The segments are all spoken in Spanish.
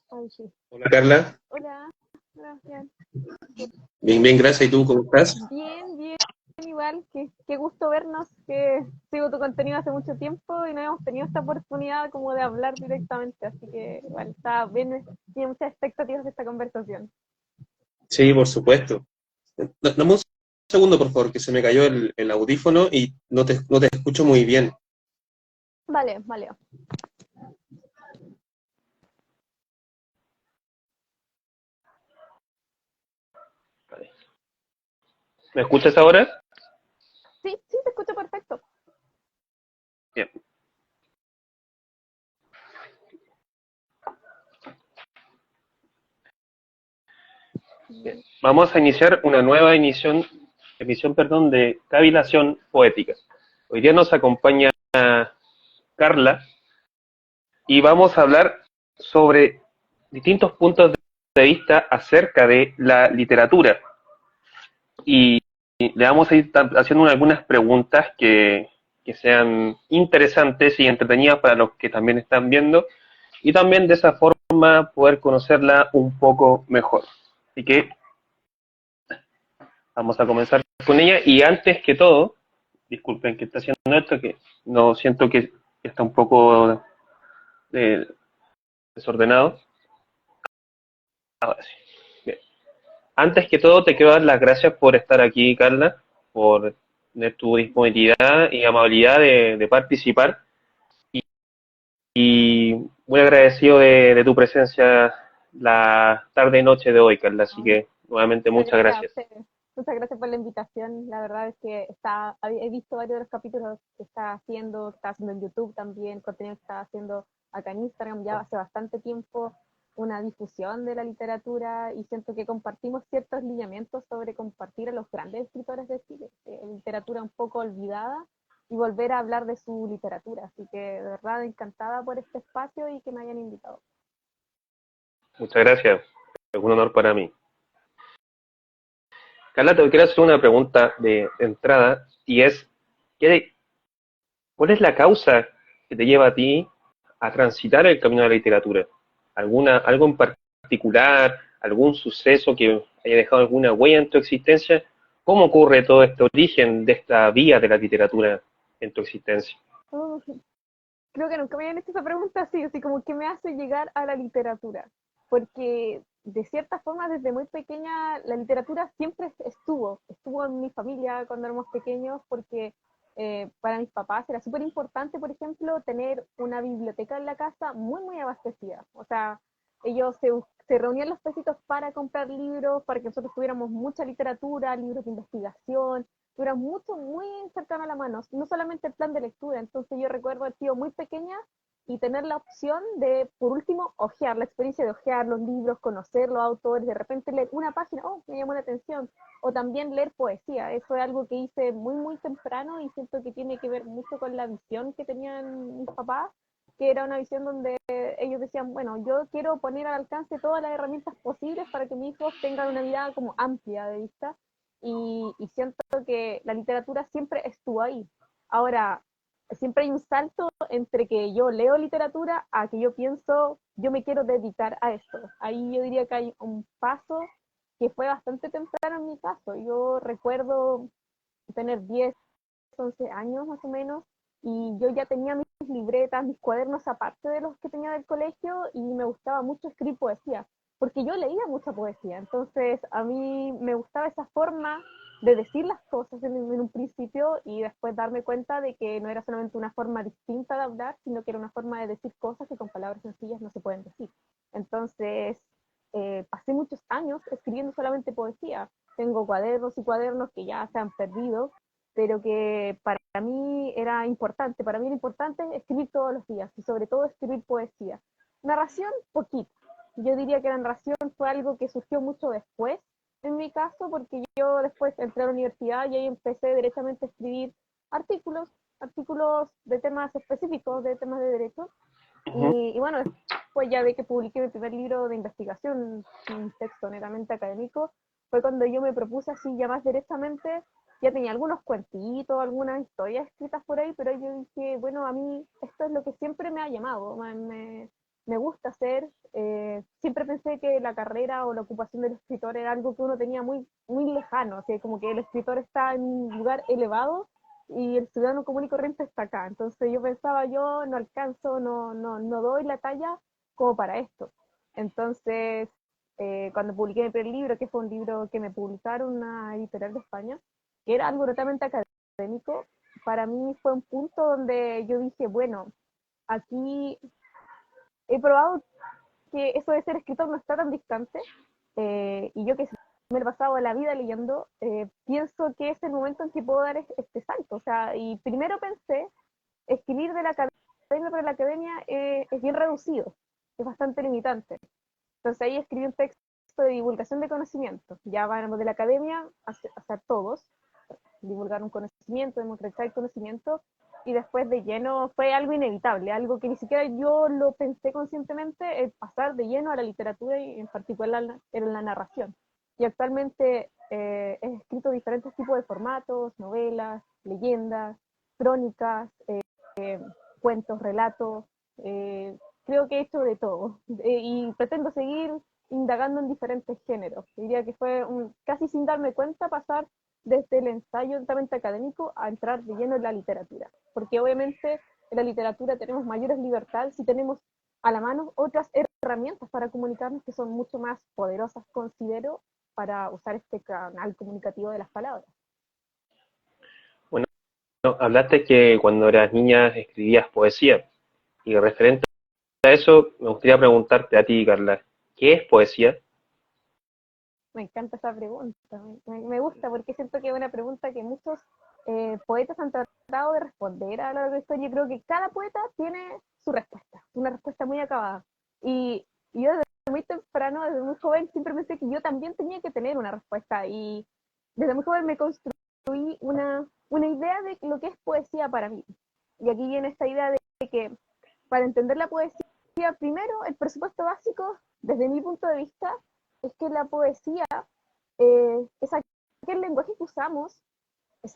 Ay, sí. Hola Carla, Hola, hola, bien. bien, bien, gracias. ¿Y tú cómo estás? Bien, bien, igual. Qué gusto vernos, que sigo tu contenido hace mucho tiempo y no hemos tenido esta oportunidad como de hablar directamente, así que igual, está bien, tiene muchas expectativas de esta conversación. Sí, por supuesto. Dame un segundo, por favor, que se me cayó el audífono y no te escucho muy bien. Vale, vale. ¿Me escuchas ahora? Sí, sí, te escucho perfecto. Bien. Bien. Vamos a iniciar una nueva emisión, perdón, de Cavilación Poética. Hoy día nos acompaña Carla y vamos a hablar sobre distintos puntos de vista acerca de la literatura. Y le vamos a ir haciendo algunas preguntas que sean interesantes y entretenidas para los que también están viendo y también de esa forma poder conocerla un poco mejor. Así que vamos a comenzar con ella y antes que todo, disculpen que está haciendo esto, que no siento que está un poco eh, desordenado. Ahora sí. Bien. Antes que todo, te quiero dar las gracias por estar aquí, Carla, por tener tu disponibilidad y amabilidad de participar. Y muy agradecido de tu presencia la tarde y noche de hoy, Carla. Así No, que nuevamente muchas muchas gracias a gracias. ustedes. Muchas gracias por la invitación. La verdad es que he visto varios de los capítulos que está haciendo en YouTube también, contenido que está haciendo acá en Instagram ya hace bastante tiempo, una difusión de la literatura y siento que compartimos ciertos lineamientos sobre compartir a los grandes escritores de Chile, literatura un poco olvidada y volver a hablar de su literatura. Así que de verdad encantada por este espacio y que me hayan invitado. Muchas gracias. Es un honor para mí. Carla, te quiero hacer una pregunta de entrada y es, ¿qué, ¿cuál es la causa que te lleva a ti a transitar el camino de la literatura? ¿Algo en particular? ¿Algún suceso que haya dejado alguna huella en tu existencia? ¿Cómo ocurre todo este origen de esta vía de la literatura en tu existencia? Oh, creo que nunca me habían hecho esa pregunta así, así como que me hace llegar a la literatura. Porque de cierta forma desde muy pequeña la literatura siempre estuvo en mi familia cuando éramos pequeños, porque para mis papás era súper importante, por ejemplo, tener una biblioteca en la casa muy, muy abastecida. O sea, ellos se reunían los pesitos para comprar libros, para que nosotros tuviéramos mucha literatura, libros de investigación, era mucho, muy cercano a la mano, no solamente el plan de lectura. Entonces yo recuerdo haber sido muy pequeña y tener la opción de, por último, ojear, la experiencia de ojear los libros, conocer los autores, de repente leer una página, oh, me llamó la atención, o también leer poesía. Eso es algo que hice muy, muy temprano y siento que tiene que ver mucho con la visión que tenían mis papás, que era una visión donde ellos decían, bueno, yo quiero poner al alcance todas las herramientas posibles para que mis hijos tengan una mirada como amplia de vista y siento que la literatura siempre estuvo ahí. Ahora, siempre hay un salto entre que yo leo literatura a que yo pienso, yo me quiero dedicar a esto. Ahí yo diría que hay un paso que fue bastante temprano en mi caso. Yo recuerdo tener 10 11 años más o menos, y yo ya tenía mis libretas, mis cuadernos aparte de los que tenía del colegio, y me gustaba mucho escribir poesía, porque yo leía mucha poesía, entonces a mí me gustaba esa forma de decir las cosas en un principio y después darme cuenta de que no era solamente una forma distinta de hablar, sino que era una forma de decir cosas que con palabras sencillas no se pueden decir. Entonces, pasé muchos años escribiendo solamente poesía. Tengo cuadernos y cuadernos que ya se han perdido, pero que para mí era importante. Para mí era importante escribir todos los días y sobre todo escribir poesía. Narración, poquito. Yo diría que la narración fue algo que surgió mucho después, en mi caso, porque yo después entré a la universidad y ahí empecé directamente a escribir artículos, artículos de temas específicos, de temas de derecho. Ujú. Y bueno, después ya de que publiqué mi primer libro de investigación, un texto netamente académico, fue cuando yo me propuse así ya más directamente, ya tenía algunos cuentitos, algunas historias escritas por ahí, pero yo dije, bueno, a mí esto es lo que siempre me ha llamado, me gusta hacer. Siempre pensé que la carrera o la ocupación del escritor era algo que uno tenía muy, muy lejano, o sea, como que el escritor está en un lugar elevado y el ciudadano común y corriente está acá. Entonces yo pensaba, yo no alcanzo, no doy la talla como para esto. Entonces, cuando publiqué mi primer libro, que fue un libro que me publicaron una editorial de España, que era algo totalmente académico, para mí fue un punto donde yo dije, bueno, aquí he probado que eso de ser escritor no está tan distante, y yo que me he pasado la vida leyendo, pienso que es el momento en que puedo dar este salto. O sea, y primero pensé, escribir de la academia, pero la academia es bien reducido, es bastante limitante. Entonces ahí escribí un texto de divulgación de conocimiento. Ya vamos de la academia hacia todos, divulgar un conocimiento, democratizar el conocimiento, y después de lleno fue algo inevitable, algo que ni siquiera yo lo pensé conscientemente, el pasar de lleno a la literatura y en particular en la narración. Y actualmente he escrito diferentes tipos de formatos, novelas, leyendas, crónicas, cuentos, relatos, creo que he hecho de todo, y pretendo seguir indagando en diferentes géneros. Diría que fue casi sin darme cuenta pasar desde el ensayo altamente académico a entrar de lleno en la literatura, porque obviamente en la literatura tenemos mayores libertades y tenemos a la mano otras herramientas para comunicarnos que son mucho más poderosas, considero, para usar este canal comunicativo de las palabras. Bueno, hablaste que cuando eras niña escribías poesía, y referente a eso, me gustaría preguntarte a ti, Carla, ¿qué es poesía? Me encanta esa pregunta, me gusta porque siento que es una pregunta que muchos poetas han tratado de responder a lo largo de la historia. Yo creo que cada poeta tiene su respuesta, una respuesta muy acabada. Y yo desde muy temprano, desde muy joven, siempre pensé que yo también tenía que tener una respuesta. Y desde muy joven me construí una idea de lo que es poesía para mí. Y aquí viene esta idea de que para entender la poesía, primero, el presupuesto básico, desde mi punto de vista, es que la poesía es aquel lenguaje que usamos, es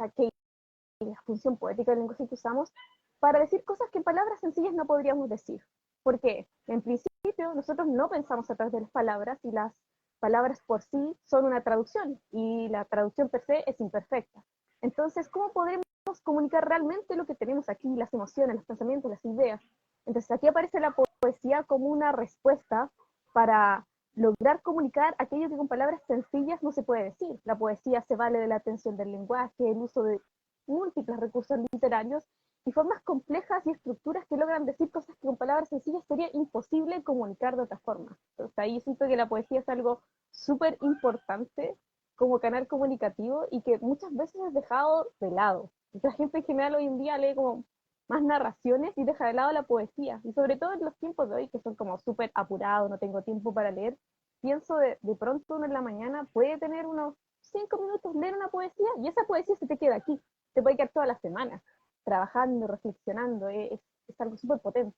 la función poética del lenguaje que usamos para decir cosas que en palabras sencillas no podríamos decir. Porque en principio nosotros no pensamos a través de las palabras, y las palabras por sí son una traducción y la traducción per se es imperfecta. Entonces, ¿cómo podremos comunicar realmente lo que tenemos aquí, las emociones, los pensamientos, las ideas? Entonces aquí aparece la poesía como una respuesta para lograr comunicar aquello que con palabras sencillas no se puede decir. La poesía se vale de la atención del lenguaje, el uso de múltiples recursos literarios y formas complejas y estructuras que logran decir cosas que con palabras sencillas sería imposible comunicar de otra forma. Entonces ahí siento que la poesía es algo súper importante como canal comunicativo y que muchas veces es dejado de lado. La gente en general hoy en día lee como más narraciones y deja de lado la poesía. Y sobre todo en los tiempos de hoy, que son como súper apurados, no tengo tiempo para leer, pienso de pronto uno en la mañana puede tener unos 5 minutos, leer una poesía, y esa poesía se te queda aquí, te puede quedar toda la semana, trabajando, reflexionando, es algo súper potente.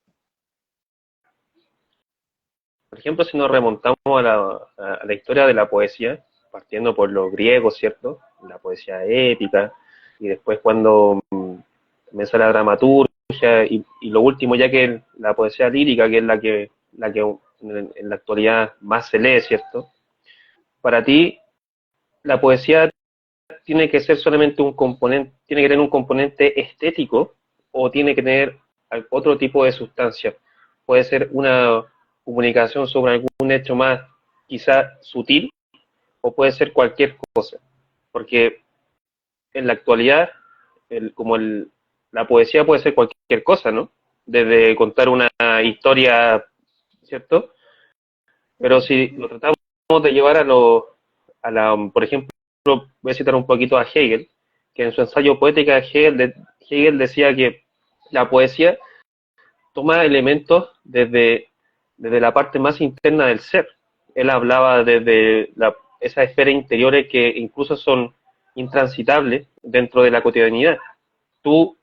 Por ejemplo, si nos remontamos a la historia de la poesía, partiendo por los griegos, ¿cierto? La poesía épica, y después cuando comenzó la dramaturgia, y lo último ya que la poesía lírica, que es la que en la actualidad más se lee, ¿cierto? Para ti, la poesía tiene que ser solamente un componente, tiene que tener un componente estético, o tiene que tener otro tipo de sustancia. Puede ser una comunicación sobre algún hecho más quizá sutil, o puede ser cualquier cosa. Porque en la actualidad, la poesía puede ser cualquier cosa, ¿no? Desde contar una historia, ¿cierto? Pero Sí, si lo tratamos de llevar por ejemplo, voy a citar un poquito a Hegel, que en su ensayo Poética Hegel decía que la poesía toma elementos desde la parte más interna del ser. Él hablaba desde esas esferas interiores que incluso son intransitables dentro de la cotidianidad. Tú,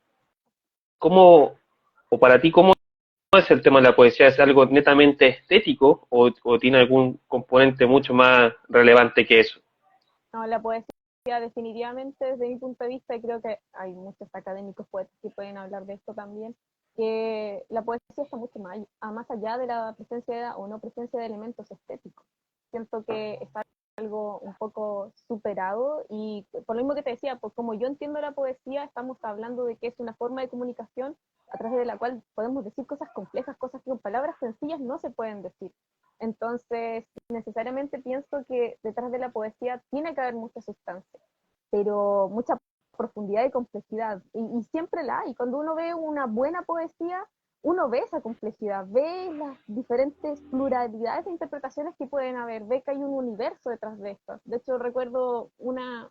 ¿cómo, o para ti, cómo es el tema de la poesía? ¿Es algo netamente estético, o tiene algún componente mucho más relevante que eso? no, la poesía definitivamente desde mi punto de vista, y creo que hay muchos académicos poetas que pueden hablar de esto también, porque la poesía está mucho más, más allá de la presencia o no presencia de elementos estéticos. Siento que está algo un poco superado y por lo mismo que te decía, pues como yo entiendo la poesía, estamos hablando de que es una forma de comunicación a través de la cual podemos decir cosas complejas, cosas que con palabras sencillas no se pueden decir. Entonces, necesariamente pienso que detrás de la poesía tiene que haber mucha sustancia, pero mucha profundidad y complejidad, y siempre la hay. Cuando uno ve una buena poesía, uno ve esa complejidad, ve las diferentes pluralidades de interpretaciones que pueden haber, ve que hay un universo detrás de esto. De hecho, recuerdo una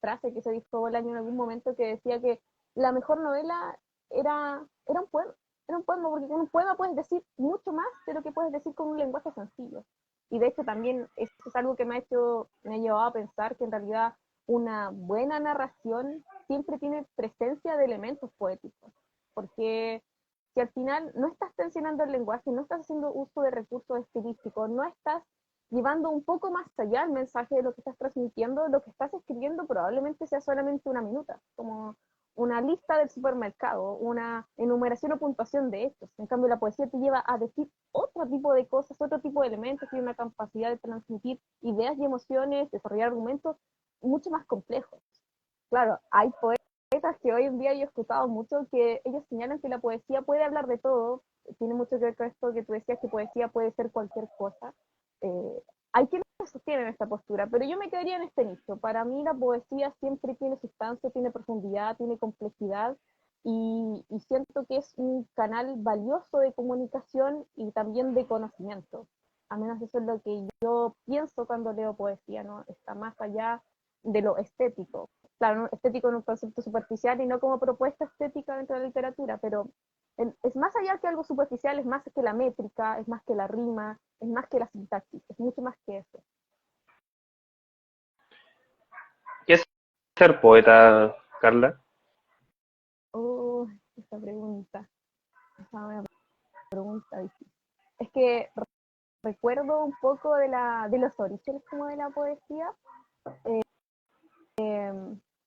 frase que se dijo Bolaño en algún momento que decía que la mejor novela era un poema. Era un poema, porque con un poema puedes decir mucho más de lo que puedes decir con un lenguaje sencillo. Y de hecho también esto es algo que me ha llevado a pensar que en realidad una buena narración siempre tiene presencia de elementos poéticos, porque si al final no estás tensionando el lenguaje, no estás haciendo uso de recursos estilísticos, no estás llevando un poco más allá el mensaje de lo que estás transmitiendo, lo que estás escribiendo probablemente sea solamente una minuta, como una lista del supermercado, una enumeración o puntuación de hechos. En cambio, la poesía te lleva a decir otro tipo de cosas, otro tipo de elementos, tiene una capacidad de transmitir ideas y emociones, desarrollar argumentos mucho más complejos. Claro, hay poetas que hoy en día yo he escuchado mucho que ellos señalan que la poesía puede hablar de todo, tiene mucho que ver con esto que tú decías, que poesía puede ser cualquier cosa. Eh, Hay quienes sostienen esta postura, pero yo me quedaría en este nicho. Para mí la poesía siempre tiene sustancia, tiene profundidad, tiene complejidad, y siento que es un canal valioso de comunicación y también de conocimiento. Al menos eso es lo que yo pienso cuando leo poesía, ¿no? Está más allá de lo estético. Claro, ¿no? Estético en un concepto superficial y no como propuesta estética dentro de la literatura, pero es más allá que algo superficial, es más que la métrica, es más que la rima, es más que la sintaxis, es mucho más que eso. ¿Qué es ser poeta, Carla? Oh, esta pregunta, esa es una pregunta difícil. Es que recuerdo un poco de los orígenes como de la poesía.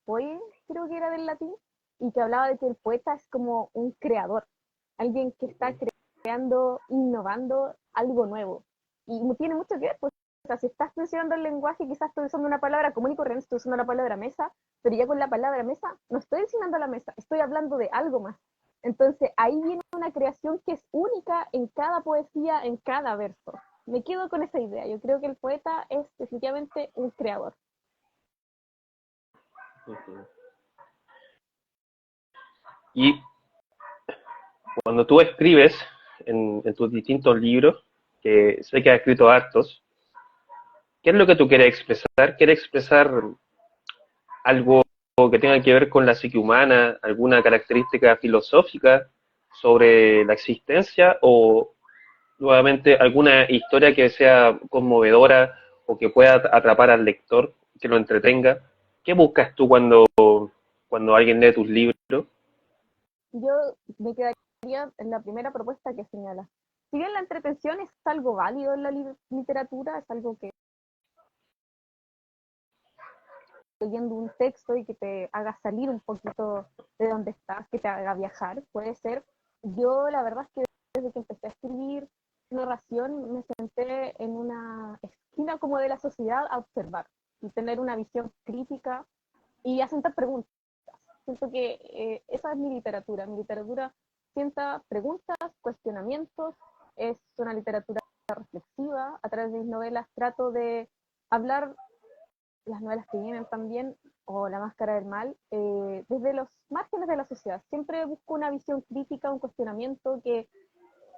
Poe, creo que era del latín, y que hablaba de que el poeta es como un creador, alguien que está creando, innovando algo nuevo. Y tiene mucho que ver, pues, o sea, si estás mencionando el lenguaje, quizás estoy usando una palabra común y corriente, estoy usando la palabra mesa, pero ya con la palabra mesa no estoy enseñando la mesa, estoy hablando de algo más. Entonces ahí viene una creación que es única en cada poesía, en cada verso. Me quedo con esa idea. Yo creo que el poeta es definitivamente un creador. Y cuando tú escribes en tus distintos libros, que sé que has escrito hartos, ¿qué es lo que tú quieres expresar? ¿Quieres expresar algo que tenga que ver con la psique humana, alguna característica filosófica sobre la existencia o nuevamente alguna historia que sea conmovedora o que pueda atrapar al lector, que lo entretenga? ¿Qué buscas tú cuando alguien lee tus libros? Yo me quedaría en la primera propuesta que señala. Si bien la entretención es algo válido en la literatura, es algo que leyendo un texto y que te haga salir un poquito de donde estás, que te haga viajar, puede ser. Yo la verdad es que desde que empecé a escribir narración me senté en una esquina como de la sociedad a observar y tener una visión crítica y a sentar preguntas. Siento que esa es mi literatura. Mi literatura sienta preguntas, cuestionamientos, es una literatura reflexiva. A través de mis novelas trato de hablar, las novelas que vienen también, o La Máscara del Mal, desde los márgenes de la sociedad. Siempre busco una visión crítica, un cuestionamiento que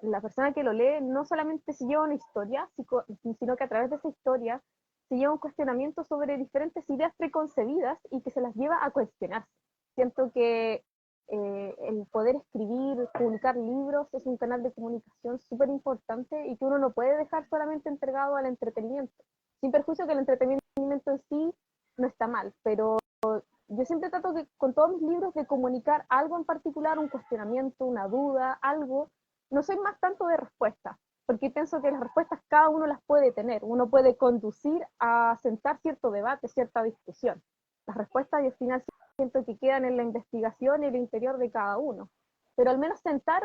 la persona que lo lee no solamente se lleva una historia, sino que a través de esa historia se lleva un cuestionamiento sobre diferentes ideas preconcebidas y que se las lleva a cuestionarse. Siento que el poder escribir, publicar libros es un canal de comunicación súper importante y que uno no puede dejar solamente entregado al entretenimiento. Sin perjuicio que el entretenimiento en sí no está mal, pero yo siempre trato que, con todos mis libros, de comunicar algo en particular, un cuestionamiento, una duda, algo. No soy más tanto de respuestas, porque pienso que las respuestas cada uno las puede tener, uno puede conducir a sentar cierto debate, cierta discusión. Las respuestas, y al final siento que quedan en la investigación y el interior de cada uno. pero al menos sentar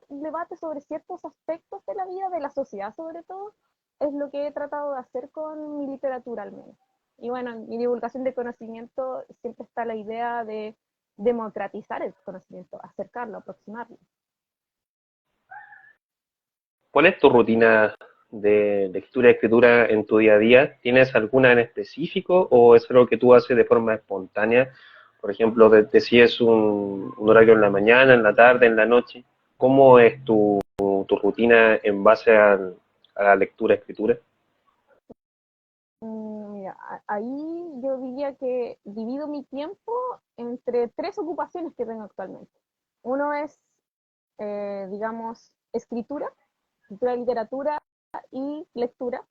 un debate sobre ciertos aspectos de la vida, de la sociedad sobre todo, es lo que he tratado de hacer con mi literatura al menos. Y bueno, en mi divulgación de conocimiento siempre está la idea de democratizar el conocimiento, acercarlo, aproximarlo. ¿Cuál es tu rutina de lectura y escritura en tu día a día? ¿Tienes alguna en específico o es algo que tú haces de forma espontánea? Por ejemplo, decides un horario en la mañana, en la tarde, en la noche. ¿Cómo es tu rutina en base a la lectura y escritura? Mira, ahí yo diría que divido mi tiempo entre tres ocupaciones que tengo actualmente. Uno es, digamos, escritura, literatura y lectura.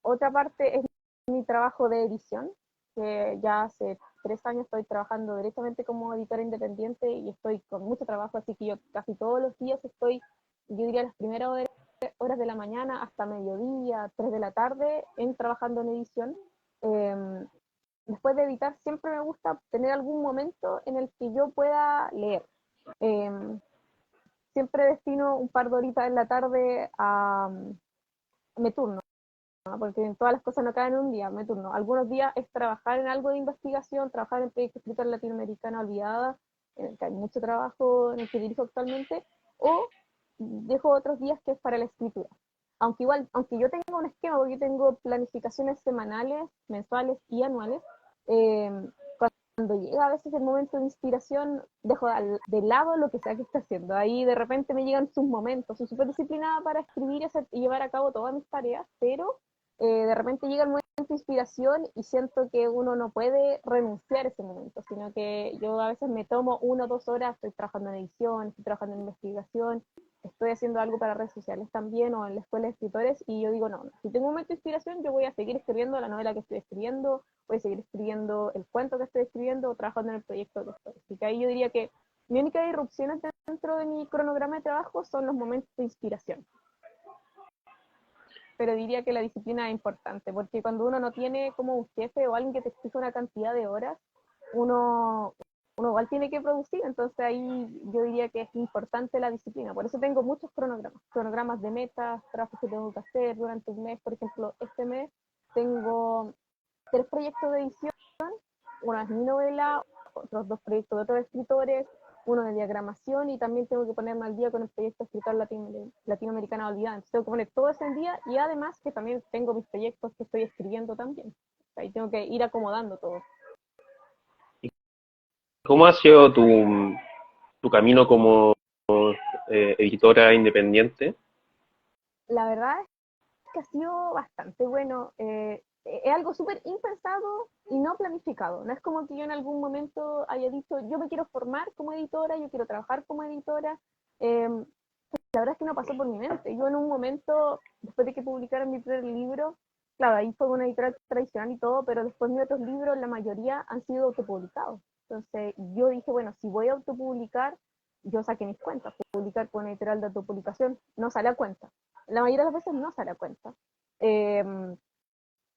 Otra parte es mi trabajo de edición, que ya hace 3 años estoy trabajando directamente como editora independiente y estoy con mucho trabajo, así que yo casi todos los días estoy, yo diría las primeras horas de la mañana hasta mediodía, 3 de la tarde, trabajando en edición. Eh, Después de editar siempre me gusta tener algún momento en el que yo pueda leer. Eh, Siempre destino un par de horitas en la tarde a me turno, ¿no? Porque todas las cosas no caen en un día, me turno. Algunos días es trabajar en algo de investigación, trabajar en proyectos de escritura latinoamericana olvidada, en el que hay mucho trabajo, en el que dirijo actualmente, o dejo otros días que es para la escritura. Aunque igual, aunque yo tenga un esquema, porque yo tengo planificaciones semanales, mensuales y anuales, eh, cuando llega a veces el momento de inspiración, dejo de lado lo que sea que esté haciendo. Ahí de repente me llegan sus momentos. Soy súper disciplinada para escribir y llevar a cabo todas mis tareas, pero de repente llega el momento de inspiración y siento que uno no puede renunciar a ese momento, sino que yo a veces me tomo 1 o 2 horas, estoy trabajando en edición, estoy trabajando en investigación, estoy haciendo algo para redes sociales también o en la escuela de escritores y yo digo, no, si tengo un momento de inspiración, yo voy a seguir escribiendo la novela que estoy escribiendo, voy a seguir escribiendo el cuento que estoy escribiendo o trabajando en el proyecto que estoy. Así que ahí yo diría que mi única disrupción dentro de mi cronograma de trabajo son los momentos de inspiración. Pero diría que la disciplina es importante, porque cuando uno no tiene como un jefe o alguien que te exija una cantidad de horas, uno, uno igual tiene que producir, entonces ahí yo diría que es importante la disciplina. Por eso tengo muchos cronogramas de metas, trabajos que tengo que hacer durante un mes. Por ejemplo, este mes tengo 3 proyectos de edición, una es mi novela, otros 2 proyectos de otros escritores, uno de diagramación y también tengo que ponerme al día con el proyecto escritor latinoamericana olvidada. Entonces tengo que poner todo eso en día y además que también tengo mis proyectos que estoy escribiendo también. Ahí tengo que ir acomodando todo. ¿Cómo ha sido tu camino como editora independiente? La verdad es que ha sido bastante bueno. Es algo súper impensado y no planificado. No es como que yo en algún momento haya dicho, yo me quiero formar como editora, yo quiero trabajar como editora. Eh, la verdad es que no pasó por mi mente. Yo en un momento, después de que publicara mi primer libro, claro, ahí fue una editorial tradicional y todo, pero después mis otros libros, la mayoría han sido autopublicados. Entonces yo dije, bueno, si voy a autopublicar, yo saqué mis cuentas. Publicar con una editorial de autopublicación no sale a cuenta. La mayoría de las veces no sale a cuenta. Eh,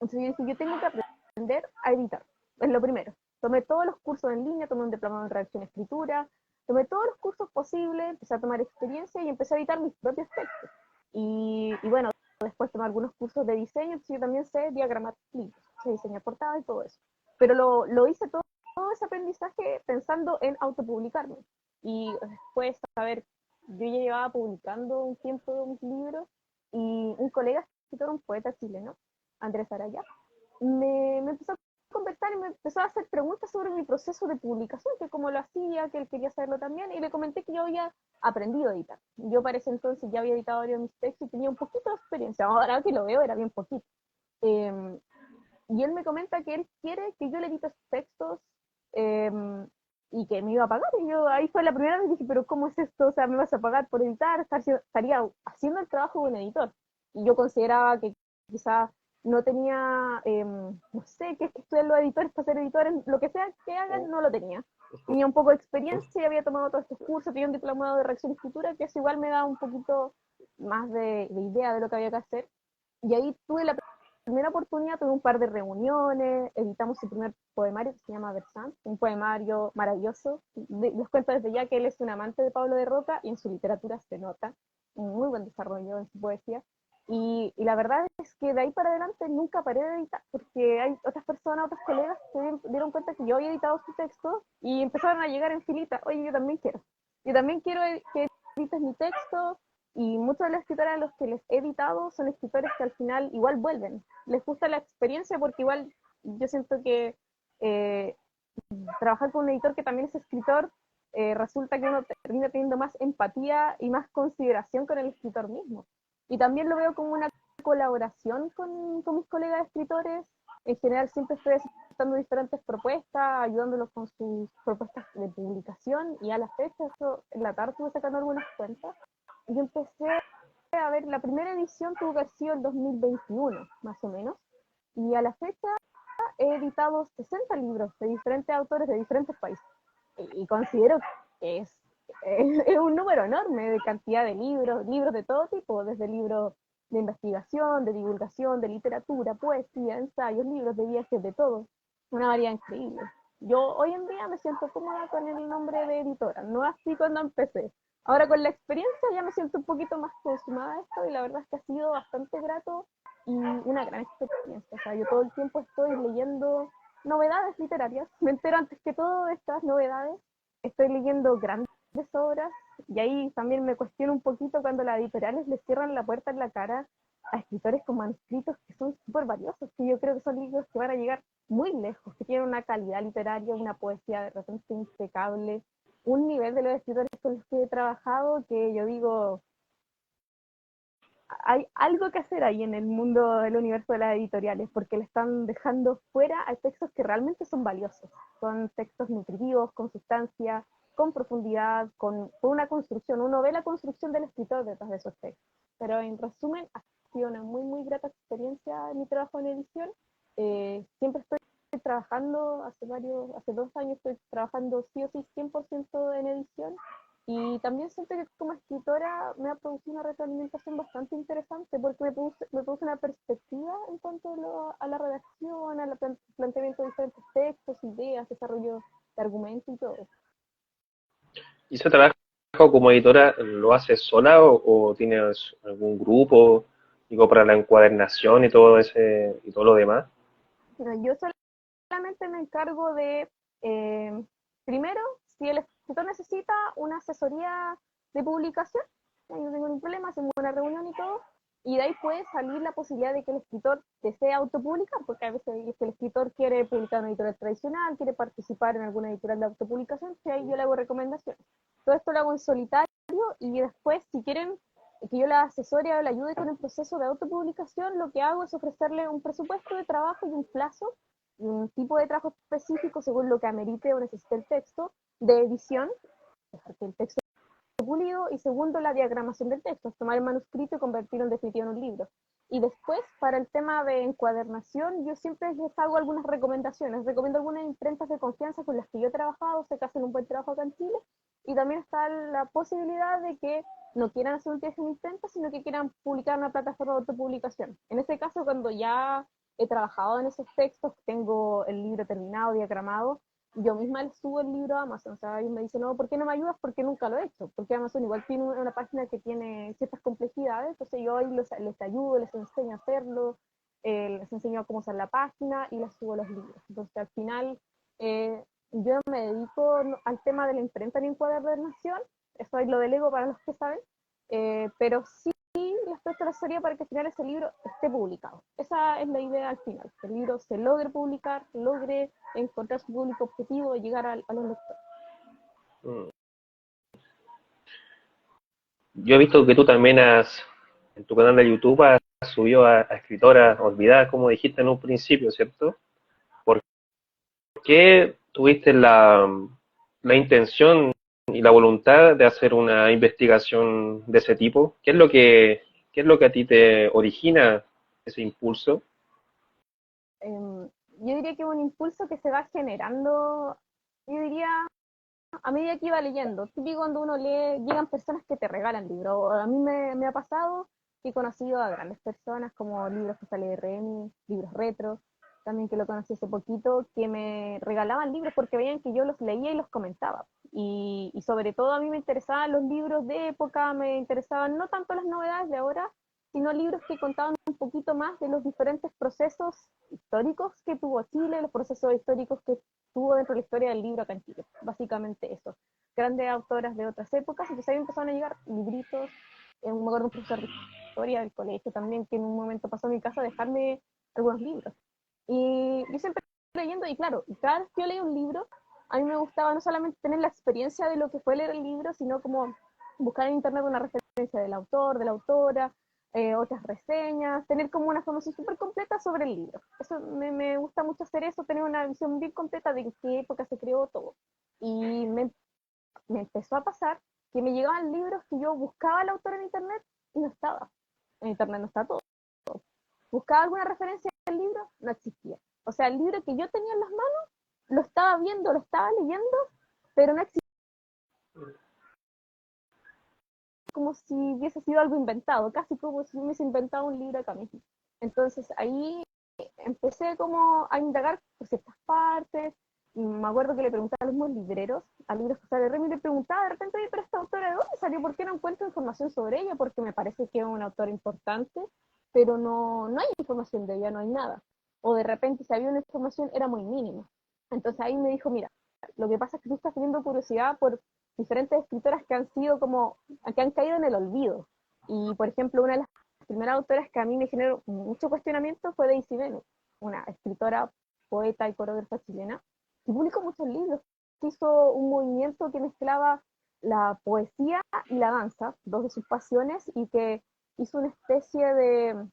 entonces yo dije, yo tengo que aprender a editar. Es lo primero. Tomé todos los cursos en línea, tomé un diplomado en redacción y escritura, tomé todos los cursos posibles, empecé a tomar experiencia y empecé a editar mis propios textos. Y bueno, después tomé algunos cursos de diseño, entonces yo también sé diagramar libros, sé diseñar portadas y todo eso. Pero lo hice todo ese aprendizaje pensando en autopublicarme. Y después, a ver, yo ya llevaba publicando un tiempo mis libros y un colega escritor, un poeta chileno, Andrés Araya, me empezó a conversar y me empezó a hacer preguntas sobre mi proceso de publicación, que cómo lo hacía, que él quería saberlo también, y le comenté que yo había aprendido a editar. Yo para ese entonces ya había editado varios de mis textos y tenía un poquito de experiencia. Ahora que lo veo, era bien poquito. Eh, y él me comenta que él quiere que yo le edite sus textos eh, y que me iba a pagar. Y yo ahí fue la primera vez que dije, pero ¿cómo es esto? O sea, ¿me vas a pagar por editar? Estaría haciendo el trabajo de un editor. Y yo consideraba que quizás no tenía, no sé, que estudiar los editores para ser editores, lo que sea que hagan, no lo tenía. Tenía un poco de experiencia, había tomado todos estos cursos, tenía un diplomado de redacción y escritura, que eso igual me da un poquito más de idea de lo que había que hacer. Y ahí tuve la primera oportunidad tuve un par de reuniones, editamos su primer poemario que se llama Versant, un poemario maravilloso. Les cuento desde ya que él es un amante de Pablo de Roca y en su literatura se nota un muy buen desarrollo en su poesía. Y la verdad es que de ahí para adelante nunca paré de editar, porque hay otras personas, otros colegas que dieron cuenta que yo había editado su texto y empezaron a llegar en filita, oye, yo también quiero que edites mi texto, y muchos de los escritores a los que les he editado son escritores que al final igual vuelven, les gusta la experiencia porque igual yo siento que eh, trabajar con un editor que también es escritor, resulta que uno termina teniendo más empatía y más consideración con el escritor mismo. Y también lo veo como una colaboración con mis colegas escritores. En general siempre estoy aceptando diferentes propuestas, ayudándolos con sus propuestas de publicación, y a la fecha, eso, en la tarde estuve sacando algunas cuentas. Yo empecé a ver, la primera edición tuvo que haber sido el 2021, más o menos, y a la fecha he editado 60 libros de diferentes autores de diferentes países. Y considero que es un número enorme de cantidad de libros, libros de todo tipo, desde libros de investigación, de divulgación, de literatura, poesía, ensayos, libros de viajes, de todo. Una variedad increíble. Yo hoy en día me siento cómoda con el nombre de editora, no así cuando empecé. Ahora con la experiencia ya me siento un poquito más consumada de esto, y la verdad es que ha sido bastante grato y una gran experiencia. O sea, yo todo el tiempo estoy leyendo novedades literarias, me entero antes que todo de estas novedades, estoy leyendo grandes obras, y ahí también me cuestiono un poquito cuando las editoriales les cierran la puerta en la cara a escritores con manuscritos que son súper valiosos, que yo creo que son libros que van a llegar muy lejos, que tienen una calidad literaria, una poesía de repente impecable, un nivel de los escritores con los que he trabajado que yo digo, hay algo que hacer ahí en el mundo del universo de las editoriales, porque le están dejando fuera a textos que realmente son valiosos. Son textos nutritivos, con sustancia, con profundidad, con una construcción. Uno ve la construcción del escritor detrás de esos textos. Pero en resumen, ha sido una muy, muy grata experiencia en mi trabajo en edición. Siempre estoy trabajando, hace 2 años estoy trabajando sí o sí 100% en edición, y también siento que como escritora me ha producido una retroalimentación bastante interesante, porque me produce una perspectiva en cuanto a la redacción, al planteamiento de diferentes textos, ideas, desarrollo de argumentos y todo. ¿Y ese trabajo como editora lo haces sola o tienes algún grupo, digo, para la encuadernación y todo ese y todo lo demás? Pero yo solamente me encargo de, eh, primero, si el escritor necesita una asesoría de publicación, no tengo ningún problema, hacemos una reunión y todo, y de ahí puede salir la posibilidad de que el escritor desee autopublicar, porque a veces el escritor quiere publicar en una editorial tradicional, quiere participar en alguna editorial de autopublicación, que ahí yo le hago recomendaciones. Todo esto lo hago en solitario, y después, si quieren que yo la asesore o la ayude con el proceso de autopublicación, lo que hago es ofrecerle un presupuesto de trabajo y un plazo, un tipo de trabajo específico según lo que amerite o necesite el texto, de edición, dejar que el texto esté pulido, y segundo, la diagramación del texto, tomar el manuscrito y convertirlo en definitivo en un libro. Y después, para el tema de encuadernación, yo siempre les hago algunas recomendaciones. Recomiendo algunas imprentas de confianza con las que yo he trabajado, sé que hacen un buen trabajo acá en Chile, y también está la posibilidad de que no quieran hacer un viaje en imprenta, sino que quieran publicar en una plataforma de autopublicación. En ese caso, cuando ya he trabajado en esos textos, tengo el libro terminado, diagramado, yo misma les subo el libro a Amazon. O sea, ellos me dicen, no, ¿por qué no me ayudas? Porque nunca lo he hecho. Porque Amazon igual tiene una página que tiene ciertas complejidades, entonces yo ahí les ayudo, les enseño a hacerlo, les enseño cómo usar la página y les subo los libros. Entonces, al final, yo me dedico al tema de la imprenta en encuadernación, eso ahí lo delego para los que saben, pero sí les presto la asesoría para que al final ese libro esté publicado. Esa es la idea al final, que el libro se logre publicar, logre encontrar su público objetivo y llegar a los lectores. Mm. Yo he visto que tú también en tu canal de YouTube has subido a escritoras olvidadas, como dijiste en un principio, ¿cierto? ¿Por qué tuviste la intención y la voluntad de hacer una investigación de ese tipo? Qué es lo que a ti te origina ese impulso? Yo diría que es un impulso que se va generando, yo diría, a medida que iba leyendo. Típico cuando uno lee, llegan personas que te regalan libros. A mí me ha pasado que he conocido a grandes personas, como libros que sale de Remy, libros retro, también que lo conocí hace poquito, que me regalaban libros porque veían que yo los leía y los comentaba. Y sobre todo a mí me interesaban los libros de época, me interesaban no tanto las novedades de ahora, sino libros que contaban un poquito más de los diferentes procesos históricos que tuvo Chile, los procesos históricos que tuvo dentro de la historia del libro acá en Chile. Básicamente eso. Grandes autoras de otras épocas, entonces ahí empezaron a llegar libritos. Me acuerdo un profesor de historia del colegio también, que en un momento pasó a mi casa a dejarme algunos libros. Y yo siempre leyendo, y claro, cada vez que yo leía un libro, a mí me gustaba no solamente tener la experiencia de lo que fue leer el libro, sino como buscar en internet una referencia del autor, de la autora, otras reseñas, tener como una información súper completa sobre el libro. Eso me gusta mucho hacer eso, tener una visión bien completa de en qué época se creó todo. Y me empezó a pasar que me llegaban libros que yo buscaba al autor en internet y no estaba. En internet no está todo. Buscaba alguna referencia del libro, no existía. O sea, el libro que yo tenía en las manos, lo estaba viendo, lo estaba leyendo, pero no existía, como si hubiese sido algo inventado, casi como si hubiese inventado un libro acá mismo. Entonces ahí empecé como a indagar por ciertas partes. Me acuerdo que le preguntaba a los mismos libreros, a libros que sale Remy, le preguntaba de repente, oye, pero esta autora de dónde salió, ¿por qué no encuentro información sobre ella? Porque me parece que es una autora importante, pero no hay información de ella, no hay nada. O de repente, si había una información, era muy mínima. Entonces ahí me dijo, mira, lo que pasa es que tú estás teniendo curiosidad por diferentes escritoras que han sido como, que han caído en el olvido. Y, por ejemplo, una de las primeras autoras que a mí me generó mucho cuestionamiento fue Daisy Bennett, una escritora, poeta y coreógrafa chilena, que publicó muchos libros. Hizo un movimiento que mezclaba la poesía y la danza, dos de sus pasiones, y que hizo una especie de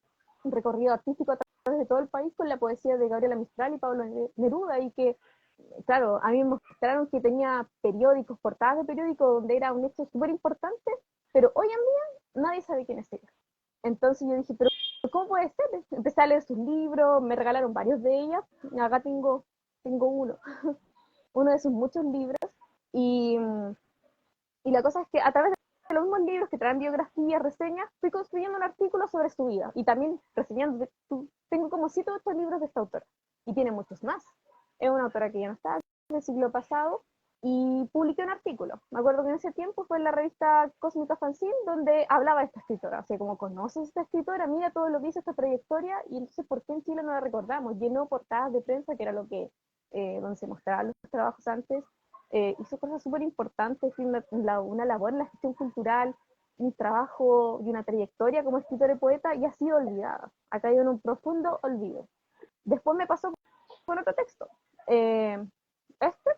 recorrido artístico a través de todo el país con la poesía de Gabriela Mistral y Pablo Neruda, y que claro, a mí me mostraron que tenía periódicos, portadas de periódicos donde era un hecho súper importante, pero hoy en día nadie sabe quién es ella. Entonces yo dije, pero ¿cómo puede ser? Empecé a leer sus libros, me regalaron varios de ellas, acá tengo uno de sus muchos libros, y, y la cosa es que a través de los mismos libros que traen biografías, reseñas, fui construyendo un artículo sobre su vida, y también reseñando, tengo como 7 o 8 libros de esta autora, y tiene muchos más. Es una autora que ya no está, del siglo pasado, y publiqué un artículo. Me acuerdo que en ese tiempo fue en la revista Cósmica Fanzine, donde hablaba de esta escritora. O sea, como conoces esta escritora, mira todo lo que hizo esta trayectoria, y entonces, ¿por qué en Chile no la recordamos? Llenó portadas de prensa, que era lo que, donde se mostraban los trabajos antes. Hizo cosas súper importantes, una labor en la gestión cultural, un trabajo y una trayectoria como escritora y poeta, y ha sido olvidada. Ha caído en un profundo olvido. Después me pasó con otro texto. Eh, este,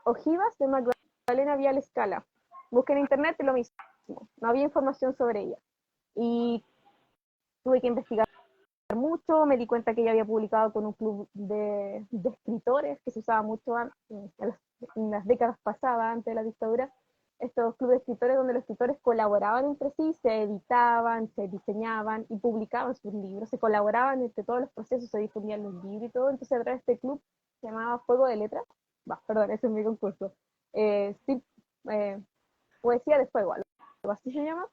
Ojivas de Magdalena Vial Escala. Busqué en internet y lo mismo. No había información sobre ella. Y tuve que investigar mucho. Me di cuenta que ella había publicado con un club de escritores que se usaba mucho en las décadas pasadas, antes de la dictadura. Estos clubes de escritores donde los escritores colaboraban entre sí, se editaban, se diseñaban y publicaban sus libros, se colaboraban entre todos los procesos, se difundían los libros y todo. Entonces a través de este club se llamaba Fuego de Letras, perdón, ese es mi concurso, sí, eh, Poesía de Fuego, algo así se llama.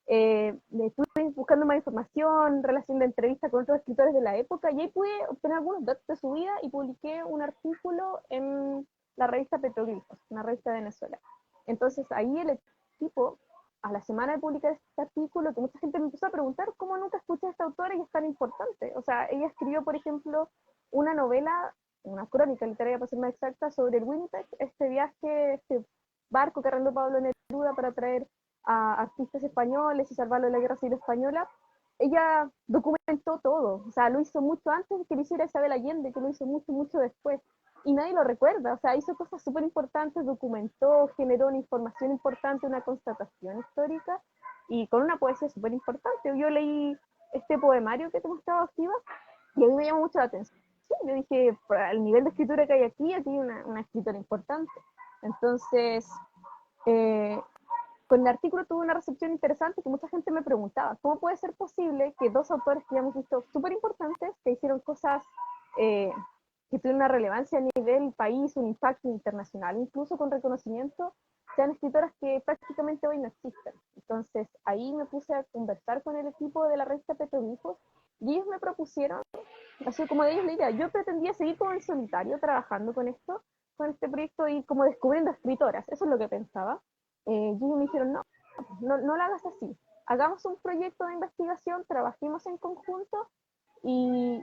Estuve buscando más información, relación de entrevistas con otros escritores de la época, y ahí pude obtener algunos datos de su vida y publiqué un artículo en la revista Petroglifos, una revista de Venezuela. Entonces ahí el equipo, a la semana de publicar este artículo, que mucha gente me empezó a preguntar cómo nunca escuché a esta autora y es tan importante. O sea, ella escribió, por ejemplo, una novela, una crónica literaria para ser más exacta, sobre el Winnipeg, este viaje, este barco que arrendó Pablo Neruda para traer a artistas españoles y salvarlo de la Guerra Civil Española. Ella documentó todo, o sea, lo hizo mucho antes de que lo hiciera Isabel Allende, que lo hizo mucho, mucho después. Y nadie lo recuerda, o sea, hizo cosas súper importantes, documentó, generó una información importante, una constatación histórica, y con una poesía súper importante. Yo leí este poemario que te mostraba, Estiva, y a mí me llamó mucho la atención. Yo dije, al nivel de escritura que hay aquí hay una escritora importante. Entonces, eh, con el artículo tuvo una recepción interesante, que mucha gente me preguntaba, ¿cómo puede ser posible que dos autores que hemos visto súper importantes, que hicieron cosas eh, que tuvieron una relevancia a nivel país, un impacto internacional, incluso con reconocimiento, sean escritoras que prácticamente hoy no existen. Entonces ahí me puse a conversar con el equipo de la revista Petroglifos y ellos me propusieron, así como de ellos la idea, yo pretendía seguir como en solitario trabajando con esto, con este proyecto y como descubriendo escritoras, eso es lo que pensaba. Y ellos me dijeron, no, no lo hagas así, hagamos un proyecto de investigación, trabajemos en conjunto y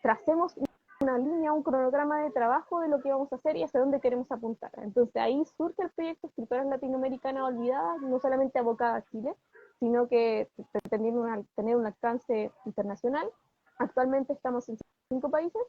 tracemos una línea, un cronograma de trabajo de lo que vamos a hacer y hacia dónde queremos apuntar. Entonces ahí surge el proyecto Escritoras Latinoamericanas Olvidadas, no solamente abocada a Chile, sino que pretendiendo tener un alcance internacional. Actualmente estamos en 5 países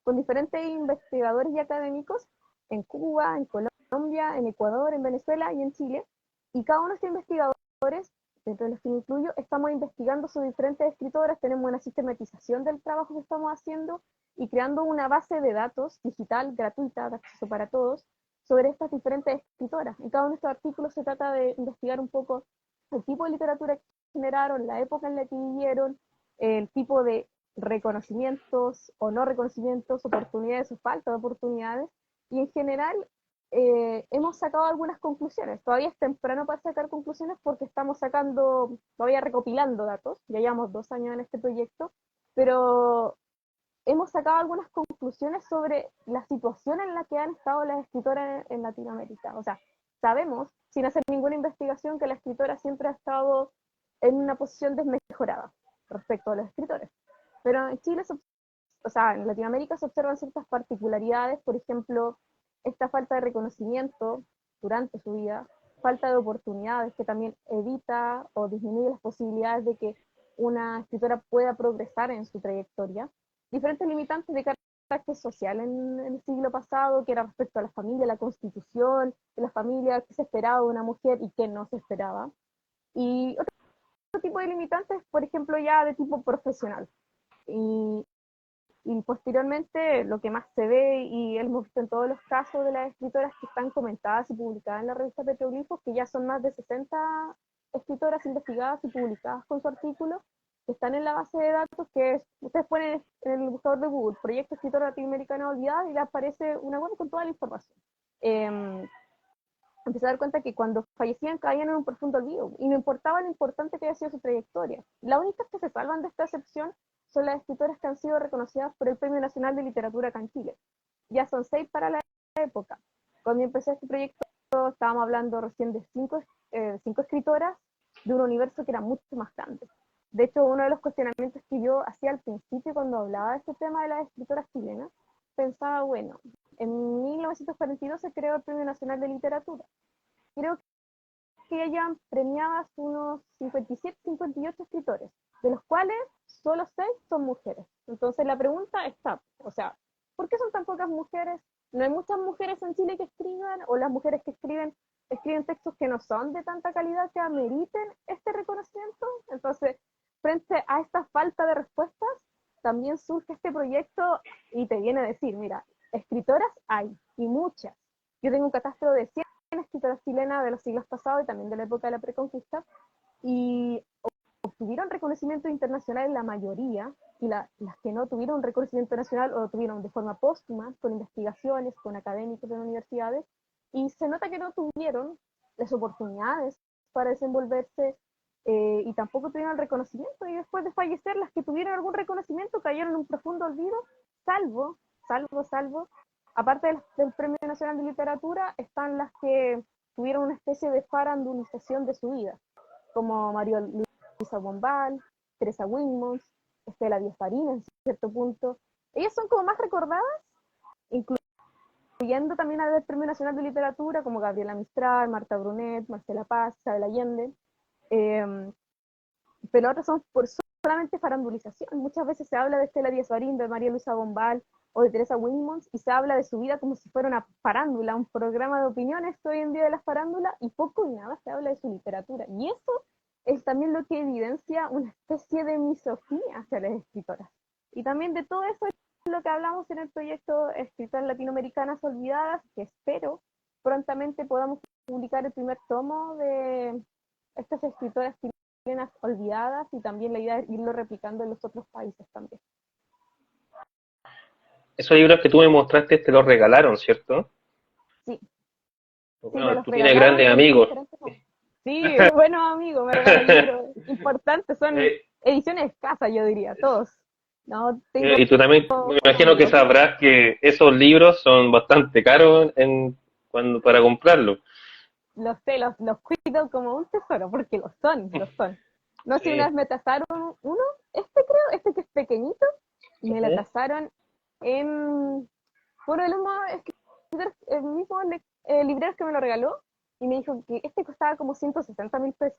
con diferentes investigadores y académicos en Cuba, en Colombia, en Ecuador, en Venezuela y en Chile. Y cada uno de estos investigadores, dentro de los que me incluyo, estamos investigando sus diferentes escritoras, tenemos una sistematización del trabajo que estamos haciendo y creando una base de datos digital gratuita de acceso para todos sobre estas diferentes escritoras. En cada uno de estos artículos se trata de investigar un poco el tipo de literatura que generaron, la época en la que vivieron, el tipo de reconocimientos o no reconocimientos, oportunidades o falta de oportunidades, y en general hemos sacado algunas conclusiones. Todavía es temprano para sacar conclusiones porque estamos todavía recopilando datos, ya llevamos 2 años en este proyecto, pero hemos sacado algunas conclusiones sobre la situación en la que han estado las escritoras en Latinoamérica. O sea, sabemos, sin hacer ninguna investigación, que la escritora siempre ha estado en una posición desmejorada respecto a los escritores. Pero en Chile, o sea, en Latinoamérica se observan ciertas particularidades, por ejemplo, esta falta de reconocimiento durante su vida, falta de oportunidades que también evita o disminuye las posibilidades de que una escritora pueda progresar en su trayectoria, diferentes limitantes de carácter social en el siglo pasado, que era respecto a la familia, la constitución, de la familia, que se esperaba de una mujer y que no se esperaba. Y otro tipo de limitantes, por ejemplo, ya de tipo profesional. Y, y posteriormente, lo que más se ve, y hemos visto en todos los casos de las escritoras que están comentadas y publicadas en la revista Petroglifos, que ya son más de 60 escritoras investigadas y publicadas con su artículo, que están en la base de datos, que ustedes ponen en el buscador de Google, Proyecto Escritora Latinoamericana Olvidada, y le aparece una web con toda la información. Empecé a dar cuenta que cuando fallecían caían en un profundo olvido, y no importaba lo importante que haya sido su trayectoria. Las únicas que se salvan de esta excepción son las escritoras que han sido reconocidas por el Premio Nacional de Literatura acá en Chile. Ya son 6 para la época. Cuando empecé este proyecto estábamos hablando recién de 5 escritoras de un universo que era mucho más grande. De hecho, uno de los cuestionamientos que yo hacía al principio cuando hablaba de este tema de las escritoras chilenas, pensaba, bueno, en 1942 se creó el Premio Nacional de Literatura. Creo que hayan premiadas unos 57, 58 escritores, de los cuales solo 6 son mujeres. Entonces la pregunta está, o sea, ¿por qué son tan pocas mujeres? ¿No hay muchas mujeres en Chile que escriban? ¿O las mujeres que escriben textos que no son de tanta calidad que ameriten este reconocimiento? Entonces, frente a esta falta de respuestas, también surge este proyecto y te viene a decir, mira, escritoras hay, y muchas. Yo tengo un catastro de 100 escritoras chilenas de los siglos pasados y también de la época de la preconquista, y obtuvieron reconocimiento internacional en la mayoría, y las que no tuvieron reconocimiento nacional o lo tuvieron de forma póstuma, con investigaciones, con académicos de universidades, y se nota que no tuvieron las oportunidades para desenvolverse, y tampoco tuvieron el reconocimiento, y después de fallecer las que tuvieron algún reconocimiento cayeron en un profundo olvido, salvo, aparte del Premio Nacional de Literatura, están las que tuvieron una especie de farandulización de su vida, como María Luisa Bombal, Teresa Winmons, Estela Díaz Farina en cierto punto. Ellas son como más recordadas, incluyendo también al Premio Nacional de Literatura, como Gabriela Mistral, Marta Brunet, Marcela Paz, Isabel Allende, pero otras son por solamente farandulización. Muchas veces se habla de Estela Díaz Farín, de María Luisa Bombal o de Teresa Winmons, y se habla de su vida como si fuera una farándula, un programa de opiniones hoy en día de la farándula, y poco y nada se habla de su literatura. Y eso es también lo que evidencia una especie de misoginia hacia las escritoras. Y también de todo eso es lo que hablamos en el proyecto Escritoras Latinoamericanas Olvidadas, que espero prontamente podamos publicar el primer tomo de estas escritoras chilenas olvidadas, y también la idea es irlo replicando en los otros países también. Esos libros que tú me mostraste te los regalaron, ¿cierto? Sí, Sí, me Bueno, los tú tienes regalaron grandes en amigos. diferentes formas. Sí, buenos amigos, me regalan libros importantes, son Eh, ediciones escasas, yo diría, todos. No, tengo y tú también, me buenos imagino que amigos. sabrás que esos libros son bastante caros para comprarlos. Los sé, los cuido como un tesoro, porque los son, los son. No sé si una Sí. vez me tasaron uno, creo, este que es pequeñito, me lo Ujú, tasaron en, por el mismo escritor, el mismo librero que me lo regaló, y me dijo que este costaba como 160.000 pesos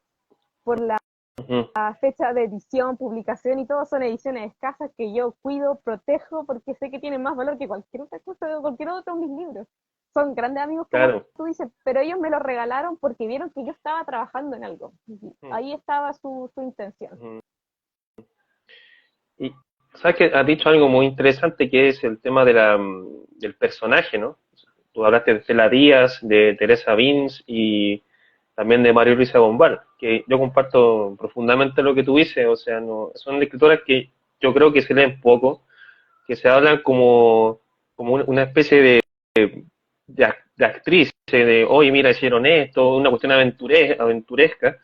por la ujú. fecha de edición, publicación y todo. Son ediciones escasas que yo cuido, protejo, porque sé que tienen más valor que cualquier otra cosa, cualquier otro de mis libros. Son grandes amigos, como Claro. tú dices, pero ellos me los regalaron porque vieron que yo estaba trabajando en algo. Ujú, Ahí estaba su intención. ujú. Y sabes que has dicho algo muy interesante que es el tema del personaje, ¿no? Tú hablaste de Estela Díaz, de Teresa Vins y también de María Luisa Bombal, que yo comparto profundamente lo que tú dices, o sea, no, son escritoras que yo creo que se leen poco, que se hablan como una especie de actriz, de hoy mira, hicieron esto, una cuestión aventuresca,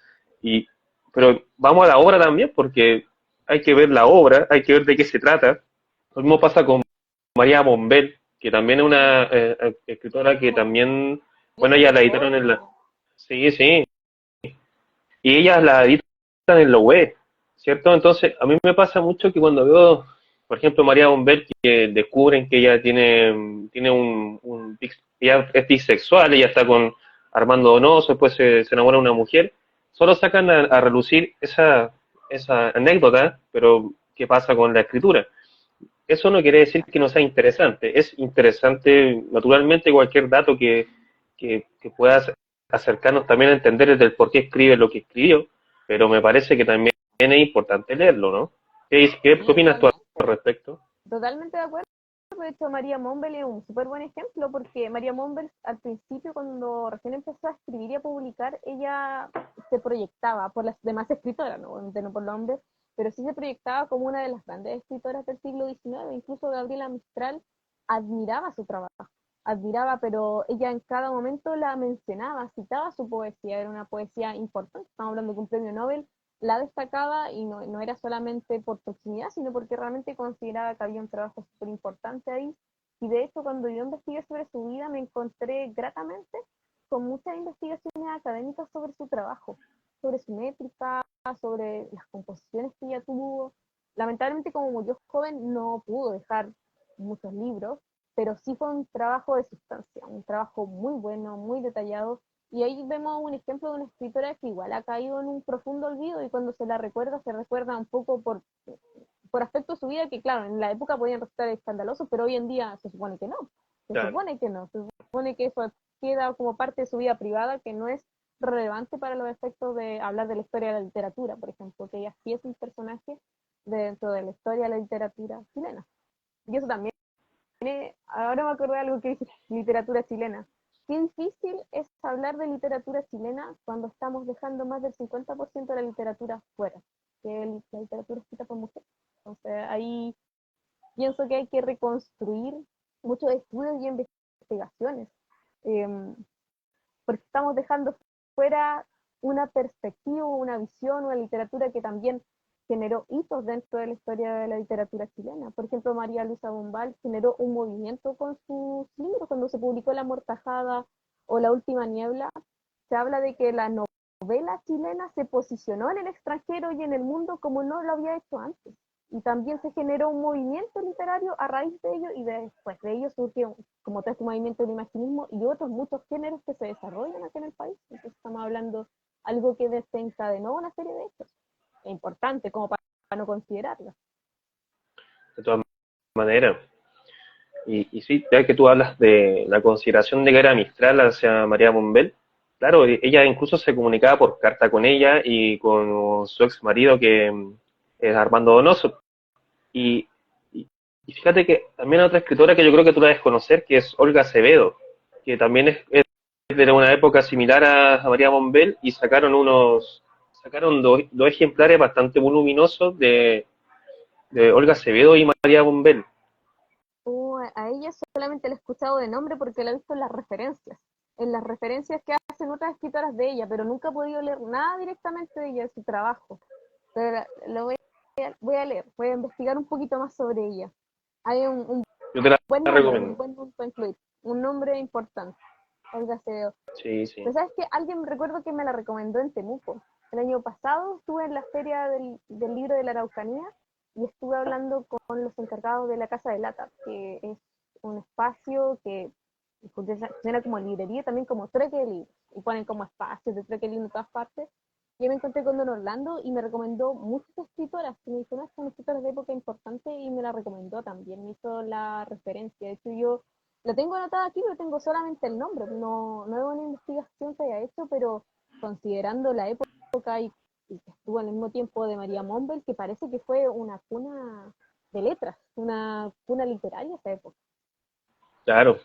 y, pero vamos a la obra también, porque hay que ver la obra, hay que ver de qué se trata. Lo mismo pasa con María Bombel, que también es una escritora que Como también, bueno, libros ella de la editaron en la... joven. Sí, sí, y ellas la editan en la web, ¿cierto? Entonces, a mí me pasa mucho que cuando veo, por ejemplo, María Bombel, que descubren que ella tiene ella es bisexual, ella está con Armando Donoso, después se enamora de una mujer, solo sacan a relucir esa anécdota, pero ¿qué pasa con la escritura? Eso no quiere decir que no sea interesante, es interesante naturalmente cualquier dato que pueda acercarnos también a entender desde el por qué escribe lo que escribió, pero me parece que también es importante leerlo, ¿no? ¿Qué Sí, opinas tú al totalmente. respecto? Totalmente de acuerdo. De hecho, María Monbel es un súper buen ejemplo porque María Monbel al principio, cuando recién empezó a escribir y a publicar, ella se proyectaba por las demás escritoras, no, no por los hombres, pero sí se proyectaba como una de las grandes escritoras del siglo XIX. Incluso Gabriela Mistral admiraba su trabajo, admiraba, pero ella en cada momento la mencionaba, citaba su poesía, era una poesía importante. Estamos hablando de un premio Nobel la destacaba y no era solamente por proximidad, sino porque realmente consideraba que había un trabajo súper importante ahí. Y de hecho, cuando yo investigué sobre su vida, me encontré gratamente con muchas investigaciones académicas sobre su trabajo, sobre su métrica, sobre las composiciones que ella tuvo. Lamentablemente, como murió joven, no pudo dejar muchos libros, pero sí fue un trabajo de sustancia, un trabajo muy bueno, muy detallado, y ahí vemos un ejemplo de una escritora que igual ha caído en un profundo olvido y cuando se recuerda un poco por aspectos de su vida que, claro, en la época podían resultar escandalosos, pero hoy en día se supone que no. Se Claro. supone que no. Se supone que eso queda como parte de su vida privada que no es relevante para los efectos de hablar de la historia de la literatura, por ejemplo, que ella sí es un personaje dentro de la historia de la literatura chilena. Y eso también ahora me acordé de algo que dice literatura chilena. Qué difícil es hablar de literatura chilena cuando estamos dejando más del 50% de la literatura fuera, que es la literatura escrita por mujeres. Entonces ahí pienso que hay que reconstruir muchos estudios y investigaciones, eh, porque estamos dejando fuera una perspectiva, una visión, una literatura que también generó hitos dentro de la historia de la literatura chilena. Por ejemplo, María Luisa Bombal generó un movimiento con sus libros. Cuando se publicó La Mortajada o La Última Niebla, se habla de que la novela chilena se posicionó en el extranjero y en el mundo como no lo había hecho antes. Y también se generó un movimiento literario a raíz de ello, y después de ello surgió como todo este movimiento del imaginismo y otros muchos géneros que se desarrollan aquí en el país. Entonces estamos hablando de algo que desencadenó una serie de hechos. Es importante como para no considerarlo. De todas maneras. Y sí, ya que tú hablas de la consideración de que era Mistral hacia María Bombel, claro, ella incluso se comunicaba por carta con ella y con su ex marido que es Armando Donoso. Y, y, y fíjate que también hay otra escritora que yo creo que tú la debes conocer, que es Olga Acevedo, que también es de una época similar a María Bombel y sacaron dos ejemplares bastante voluminosos de Olga Acevedo y María Bombel. A ella solamente la he escuchado de nombre porque la he visto en las referencias. en las referencias que hacen otras escritoras de ella, pero nunca he podido leer nada directamente de ella, de su trabajo. Pero lo voy a leer, voy a investigar un poquito más sobre ella. Hay un Yo te la buen nombre, un recomiendo. buen nombre para incluir, un nombre importante, Olga Acevedo. Sí, sí. Pero sabes que alguien me recuerdo que me la recomendó en Temuco. El año pasado estuve en la feria del libro de la Araucanía y estuve hablando con los encargados de la Casa de Lata, que es un espacio que funciona como librería, también como trueque de libros, y ponen como espacios de trueque de libros en todas partes. Yo me encontré con Don Orlando y me recomendó muchas escritoras, que me dijo, no, son escritoras de época importante y me la recomendó también, me hizo la referencia. De hecho, yo la tengo anotada aquí, pero tengo solamente el nombre, no es una investigación que haya hecho, pero considerando la época y que estuvo al mismo tiempo de María Monbel, que parece que fue una cuna de letras, una cuna literaria esa época. Claro.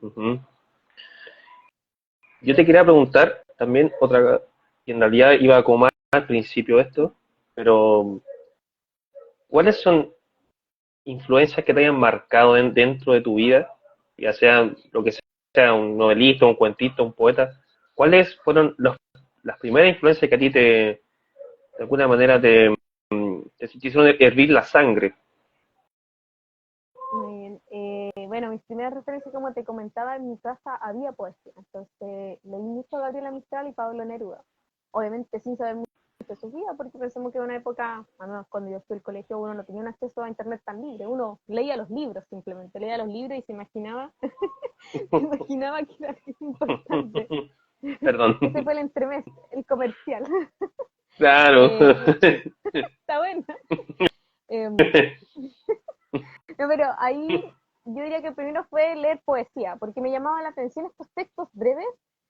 Ujú. Yo te quería preguntar también otra, y en realidad iba como más al principio de esto, pero ¿cuáles son influencias que te hayan marcado dentro de tu vida, ya sea lo que sea, un novelista, un cuentista, un poeta? ¿Cuáles fueron las primeras influencias que a ti de alguna manera te hicieron hervir la sangre? Muy bien. Bueno, mis primeras referencias, como te comentaba, en mi casa había poesía. Entonces leí mucho a Gabriela Mistral y Pablo Neruda. Obviamente sin saber mucho de su vida, porque pensamos que en una época, al menos cuando yo fui al colegio, uno no tenía un acceso a internet tan libre. Uno leía los libros simplemente, leía los libros y se imaginaba, se imaginaba que era importante. Perdón. Ese fue el entremés, el comercial. Claro. Eh, está bueno. Eh, No, pero ahí yo diría que primero fue leer poesía, porque me llamaban la atención estos textos breves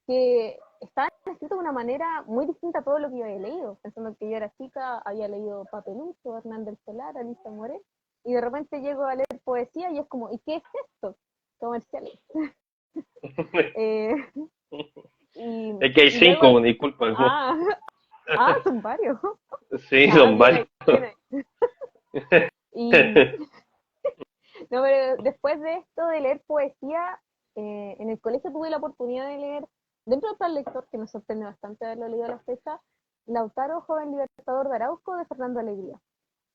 que estaban escritos de una manera muy distinta a todo lo que yo había leído. Pensando que yo era chica, había leído Papelucho, Hernández Solar, Alicia Moret, y de repente llego a leer poesía y es como, ¿y qué es esto? Comerciales. Eh, y, Es que hay y luego, cinco, disculpa. ah, son varios. Sí, Ya, son bien varios. ahí, bien ahí. Y, no, pero después de esto de leer poesía, en el colegio tuve la oportunidad de leer, dentro del plan lector, que me sorprende bastante haberlo leído a la fecha, Lautaro, joven libertador de Arauco, de Fernando Alegría.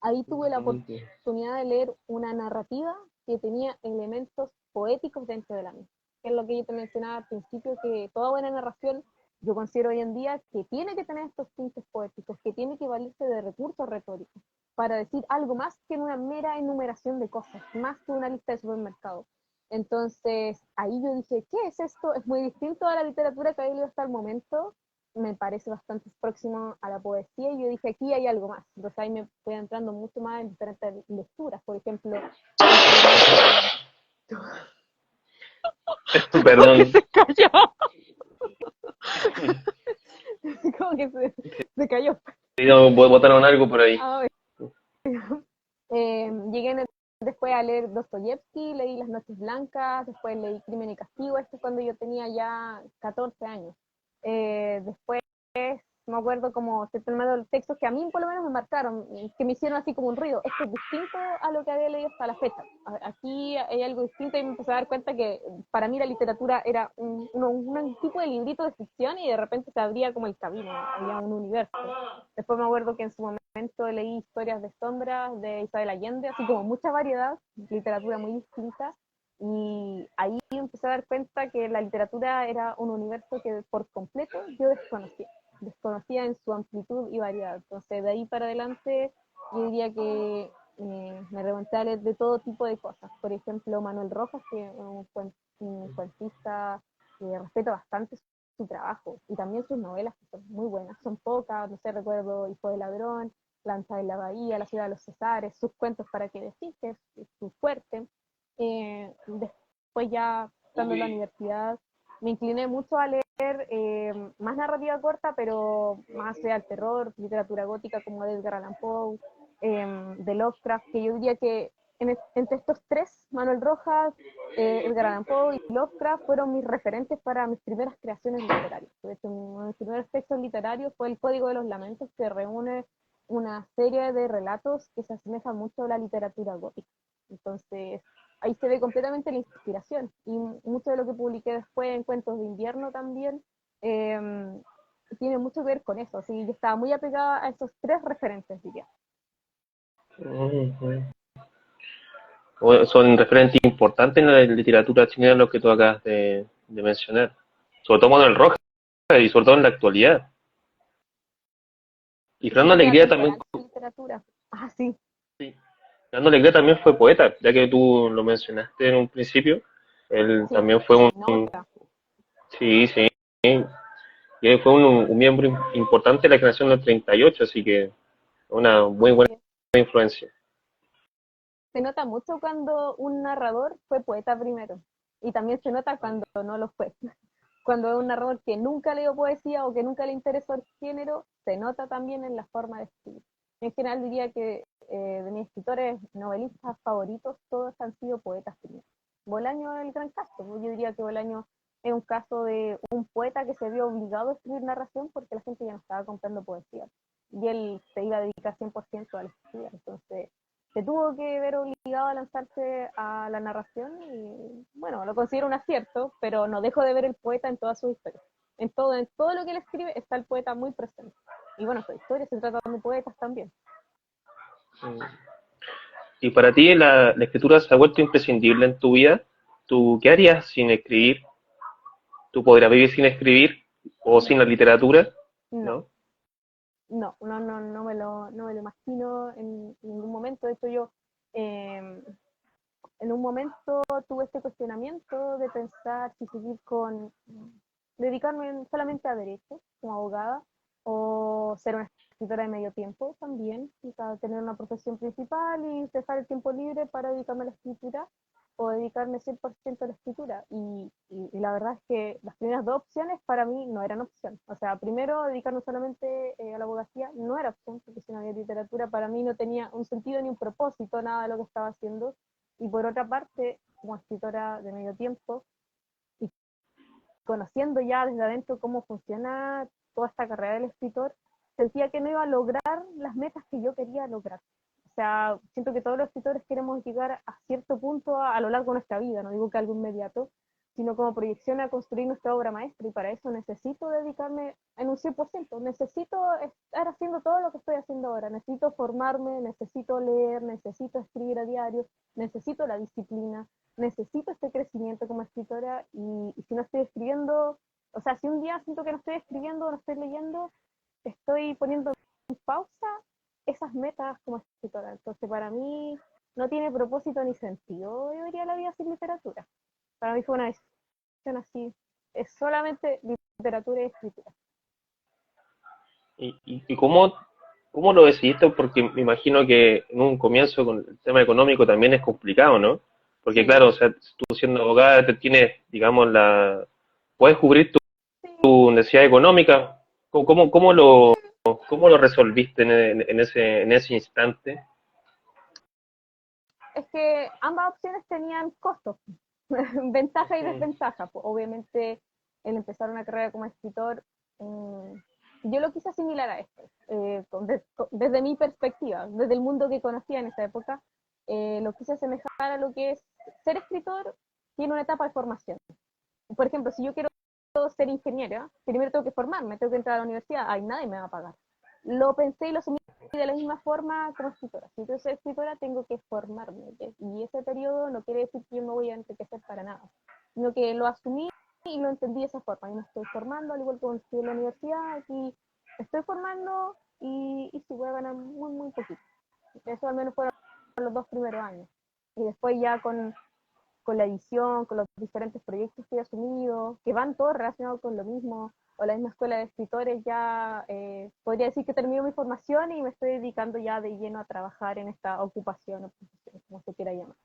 Ahí tuve la oportunidad de leer una narrativa que tenía elementos poéticos dentro de la misma, que es lo que yo te mencionaba al principio, que toda buena narración, yo considero hoy en día que tiene que tener estos tintes poéticos, que tiene que valerse de recursos retóricos para decir algo más que una mera enumeración de cosas, más que una lista de supermercado. Entonces, ahí yo dije, ¿qué es esto? Es muy distinto a la literatura que había leído hasta el momento, me parece bastante próximo a la poesía y yo dije, aquí hay algo más. Entonces ahí me fui entrando mucho más en diferentes lecturas. Por ejemplo, últimamente... ¿Cómo que Perdón. se cayó? ¿Cómo que se cayó? Sí, no, botaron algo por ahí. Ah, llegué después a leer Dostoyevsky, leí Las Noches Blancas, después leí Crimen y Castigo, esto es cuando yo tenía ya 14 años. Después me acuerdo como determinados textos que a mí por lo menos me marcaron, que me hicieron así como un ruido. Esto es distinto a lo que había leído hasta la fecha. Aquí hay algo distinto y me empecé a dar cuenta que para mí la literatura era un tipo de librito de ficción y de repente se abría como el camino, había un universo. Después me acuerdo que en su momento leí Historias de Sombras de Isabel Allende, así como mucha variedad, literatura muy distinta. Y ahí empecé a dar cuenta que la literatura era un universo que por completo yo desconocía en su amplitud y variedad. Entonces, de ahí para adelante, yo diría que me remonté a leer de todo tipo de cosas. Por ejemplo, Manuel Rojas, que es un cuentista que respeto bastante su trabajo y también sus novelas, que son muy buenas. Son pocas, no sé, recuerdo Hijo de Ladrón, Lanza en la Bahía, La Ciudad de los Cesares, sus cuentos para que decís, que es su fuerte. Después ya estando en la universidad, me incliné mucho a leer más narrativa corta, pero más al terror, literatura gótica como de Edgar Allan Poe, de Lovecraft, que yo diría que entre estos tres, Manuel Rojas, Edgar Allan Poe y Lovecraft, fueron mis referentes para mis primeras creaciones literarias. De hecho, uno de mis primeros textos literarios fue El Código de los Lamentos, que reúne una serie de relatos que se asemejan mucho a la literatura gótica. Entonces, ahí se ve completamente la inspiración. Y mucho de lo que publiqué después en Cuentos de Invierno también tiene mucho que ver con eso. Así yo estaba muy apegada a esos tres referentes, diría. Son referentes importantes en la literatura chilena los que tú acabas de mencionar. Sobre todo Manuel Rojas y sobre todo en la actualidad. Y Es Fernando que queda Alegría también, temporal la literatura. Ah, sí. sí, Fernando Alegría también fue poeta, ya que tú lo mencionaste en un principio. Él Sí, también fue nota. sí, sí, y él fue un miembro importante de la generación del 38, así que una muy buena Así es. influencia. Se nota mucho cuando un narrador fue poeta primero. Y también se nota cuando no lo fue. Cuando es un narrador que nunca leyó poesía o que nunca le interesó el género, se nota también en la forma de escribir. En general diría que de mis escritores novelistas favoritos, todos han sido poetas primero. Bolaño es el gran caso. Yo diría que Bolaño es un caso de un poeta que se vio obligado a escribir narración porque la gente ya no estaba comprando poesía. Y él se iba a dedicar 100% a la escritura. Entonces, se tuvo que ver obligado a lanzarse a la narración y bueno, lo considero un acierto, pero no dejo de ver el poeta en toda su historia. En todo lo que él escribe está el poeta muy presente. Y bueno, su historia se trata de poetas también. Y para ti la escritura se ha vuelto imprescindible en tu vida. ¿Tú qué harías sin escribir? ¿Tú podrías vivir sin escribir o sin No, la literatura? no, ¿No? no me lo imagino en ningún momento. De hecho, yo en un momento tuve este cuestionamiento de pensar si seguir con dedicarme solamente a derecho como abogada o ser una escritora de medio tiempo también, quizá tener una profesión principal y dejar el tiempo libre para dedicarme a la escritura o dedicarme 100% a la escritura. Y la verdad es que las primeras dos opciones para mí no eran opción. O sea, primero dedicarme solamente a la abogacía no era opción, porque si no había literatura para mí no tenía un sentido ni un propósito nada de lo que estaba haciendo. Y por otra parte, como escritora de medio tiempo, y conociendo ya desde adentro cómo funciona toda esta carrera del escritor, sentía que no iba a lograr las metas que yo quería lograr. O sea, siento que todos los escritores queremos llegar a cierto punto a lo largo de nuestra vida, no digo que algo inmediato, sino como proyección a construir nuestra obra maestra, y para eso necesito dedicarme en un 100%, necesito estar haciendo todo lo que estoy haciendo ahora, necesito formarme, necesito leer, necesito escribir a diario, necesito la disciplina, necesito este crecimiento como escritora, y si no estoy escribiendo, o sea, si un día siento que no estoy escribiendo o no estoy leyendo, estoy poniendo en pausa esas metas como escritora. Entonces, para mí no tiene propósito ni sentido, yo diría, la vida sin literatura. Para mí fue una decisión así, es solamente literatura y escritura. ¿Y cómo lo decidiste? Porque me imagino que en un comienzo con el tema económico también es complicado, ¿no? Porque Sí, claro, o sea, tú siendo abogada te tienes, digamos, puedes cubrir sí. tu necesidad económica. ¿Cómo lo resolviste en ese instante? Es que ambas opciones tenían costos, ventaja y Ujú. desventaja. Pues, obviamente, el empezar una carrera como escritor, yo lo quise asimilar a esto, desde mi perspectiva, desde el mundo que conocía en esa época, lo quise asemejar a lo que es ser escritor, tiene una etapa de formación. Por ejemplo, si yo quiero ser ingeniera, primero tengo que formarme, tengo que entrar a la universidad, ay, nadie me va a pagar. Lo pensé y lo asumí de la misma forma como escritora. Si yo soy escritora, tengo que formarme. Y ese periodo no quiere decir que yo me voy a enriquecer para nada, sino que lo asumí y lo entendí de esa forma. Y me estoy formando, al igual que cuando estudié en la universidad, aquí estoy formando y sí voy a ganar muy, muy poquito. Eso al menos fueron los 2 primeros años. Y después ya con la edición, con los diferentes proyectos que he asumido, que van todos relacionados con lo mismo, o la misma escuela de escritores, ya podría decir que termino mi formación y me estoy dedicando ya de lleno a trabajar en esta ocupación o profesión, como se quiera llamar.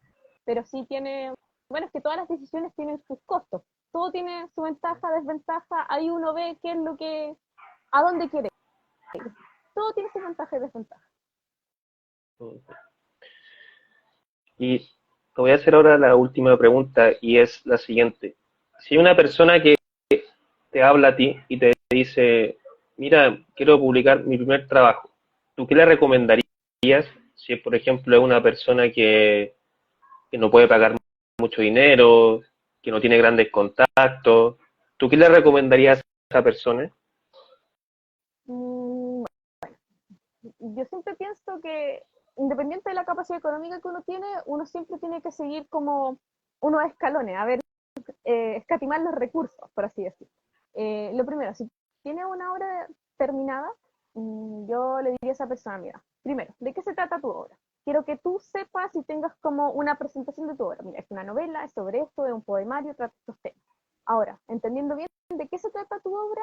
Pero sí tiene, bueno, es que todas las decisiones tienen sus costos, todo tiene su ventaja, desventaja, ahí uno ve qué es lo que, a dónde quiere ir. Todo tiene sus ventajas y desventajas. Y te voy a hacer ahora la última pregunta y es la siguiente. Si hay una persona que te habla a ti y te dice, mira, quiero publicar mi primer trabajo, ¿tú qué le recomendarías si, por ejemplo, es una persona que no puede pagar mucho dinero, que no tiene grandes contactos. ¿Tú qué le recomendarías a esa persona? Mm, yo siempre pienso que independiente de la capacidad económica que uno tiene, uno siempre tiene que seguir como unos escalones, a ver, escatimar los recursos, por así decirlo. Lo primero, si tiene una obra terminada, yo le diría a esa persona, mira, primero, ¿de qué se trata tu obra? Quiero que tú sepas y tengas como una presentación de tu obra. Mira, es una novela, es sobre esto, es un poemario, trata estos temas. Ahora, entendiendo bien de qué se trata tu obra,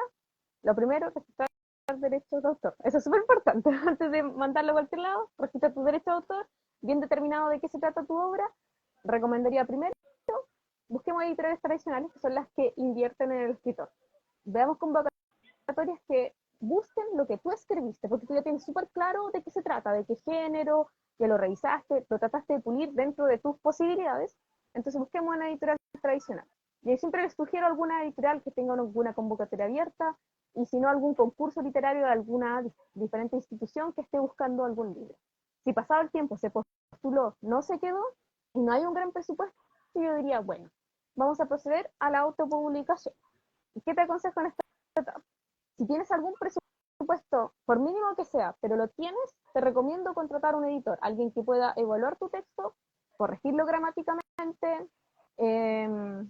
lo primero, registrar derechos de autor. Eso es súper importante. Antes de mandarlo a cualquier lado, registra tu derecho de autor, bien determinado de qué se trata tu obra. Recomendaría primero, busquemos editoriales tradicionales, que son las que invierten en el escritor. Veamos convocatorias que busquen lo que tú escribiste, porque tú ya tienes súper claro de qué se trata, de qué género, que lo revisaste, lo trataste de pulir dentro de tus posibilidades. Entonces busquemos una editorial tradicional. Y siempre les sugiero alguna editorial que tenga alguna convocatoria abierta, y si no, algún concurso literario de alguna diferente institución que esté buscando algún libro. Si pasado el tiempo se postuló, no se quedó, y no hay un gran presupuesto, yo diría, bueno, vamos a proceder a la autopublicación. ¿Y qué te aconsejo en esta etapa? Si tienes algún presupuesto, por mínimo que sea, pero lo tienes, te recomiendo contratar un editor, alguien que pueda evaluar tu texto, corregirlo gramáticamente, eh,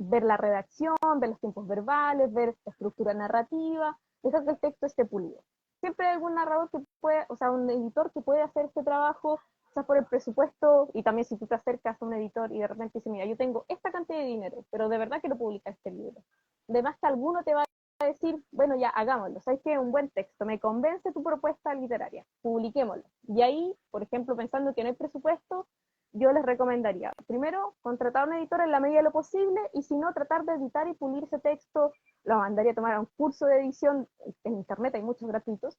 ver la redacción, ver los tiempos verbales, ver la estructura narrativa, dejar que el texto esté pulido. Siempre hay algún narrador que puede, o sea, un editor que puede hacer este trabajo, quizás por el presupuesto, y también si tú te acercas a un editor y de repente dices, mira, yo tengo esta cantidad de dinero, pero de verdad quiero publicar este libro. Además que alguno te va a decir, bueno, ya hagámoslo, sabes que es un buen texto, me convence tu propuesta literaria, publiquémoslo. Y ahí, por ejemplo, pensando que no hay presupuesto, yo les recomendaría, primero, contratar a un editor en la medida de lo posible, y si no, tratar de editar y pulir ese texto, lo mandaría a tomar a un curso de edición, en internet hay muchos gratuitos,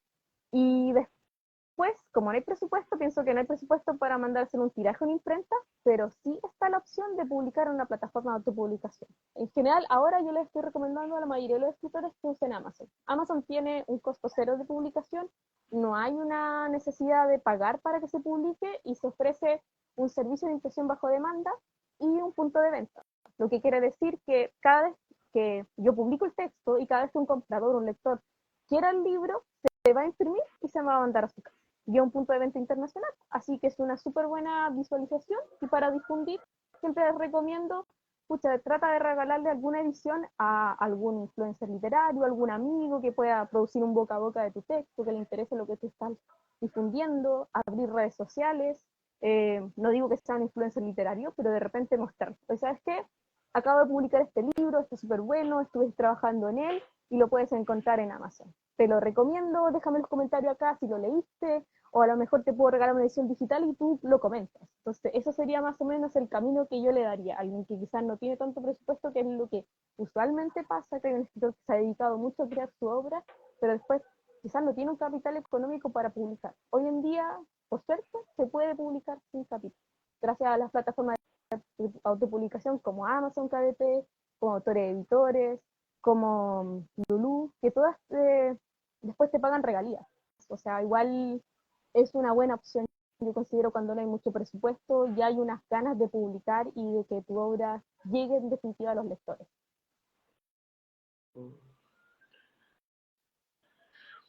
y después, como no hay presupuesto, pienso que no hay presupuesto para mandarse un tiraje en imprenta, pero sí está la opción de publicar en una plataforma de autopublicación. En general, ahora yo les estoy recomendando a la mayoría de los escritores que usen Amazon. Amazon tiene un costo cero de publicación, no hay una necesidad de pagar para que se publique, y se ofrece un servicio de impresión bajo demanda y un punto de venta. Lo que quiere decir que cada vez que yo publico el texto y cada vez que un comprador, un lector, quiera el libro, se va a imprimir y se va a mandar a su casa. Y a un punto de venta internacional. Así que es una súper buena visualización, y para difundir siempre les recomiendo, escucha, trata de regalarle alguna edición a algún influencer literario, algún amigo que pueda producir un boca a boca de tu texto, que le interese lo que tú estás difundiendo, abrir redes sociales, no digo que sea un influencer literario, pero de repente mostrar, pues, ¿sabes qué? Acabo de publicar este libro, está súper bueno, estuve trabajando en él, y lo puedes encontrar en Amazon. Te lo recomiendo, déjame en los comentarios acá si lo leíste, o a lo mejor te puedo regalar una edición digital y tú lo comentas. Entonces, eso sería más o menos el camino que yo le daría a alguien que quizás no tiene tanto presupuesto, que es lo que usualmente pasa, que hay un escritor que se ha dedicado mucho a crear su obra, pero después quizás no tiene un capital económico para publicar. Hoy en día, por suerte, se puede publicar sin capital, gracias a las plataformas de autopublicación como Amazon KDP, como Autores Editores, como Lulu, que todas después te pagan regalías. O sea, igual es una buena opción, yo considero, cuando no hay mucho presupuesto y hay unas ganas de publicar y de que tu obra llegue en definitiva a los lectores.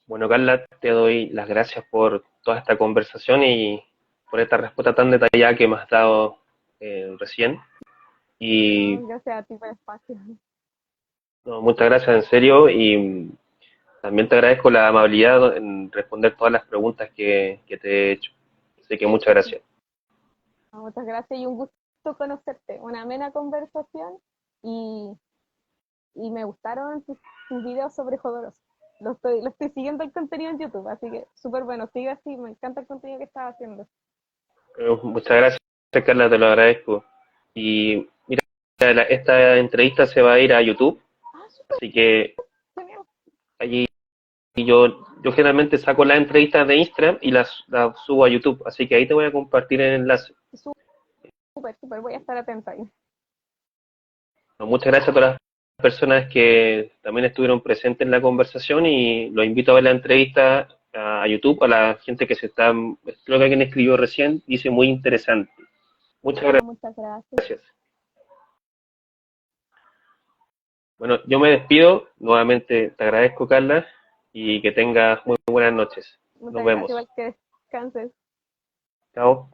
Bueno, Carla, te doy las gracias por toda esta conversación y por esta respuesta tan detallada que me has dado recién. No, Y gracias a ti por el espacio. no, muchas gracias en serio, y también te agradezco la amabilidad en responder todas las preguntas que te he hecho. Así que muchas gracias. No, muchas gracias y un gusto conocerte. Una amena conversación, y, y me gustaron tus videos sobre Jodorowsky. Lo estoy siguiendo el contenido en YouTube, así que súper bueno. Sigue así, me encanta el contenido que estás haciendo. Muchas gracias, Carla, te lo agradezco. Y mira, esta entrevista se va a ir a YouTube, Ah, súper así que genial. allí yo generalmente saco las entrevistas de Instagram y las subo a YouTube, así que ahí te voy a compartir el enlace. Súper, súper, voy a estar atenta ahí. Bueno, muchas gracias a todas las personas que también estuvieron presentes en la conversación, y los invito a ver la entrevista a YouTube, a la gente que creo que alguien escribió recién, dice muy interesante. Muchas Bueno, muchas gracias. gracias. Bueno, yo me despido. Nuevamente te agradezco, Carla, y que tengas muy buenas noches. Nos Muchas gracias, vemos. igual que descanses. Chao.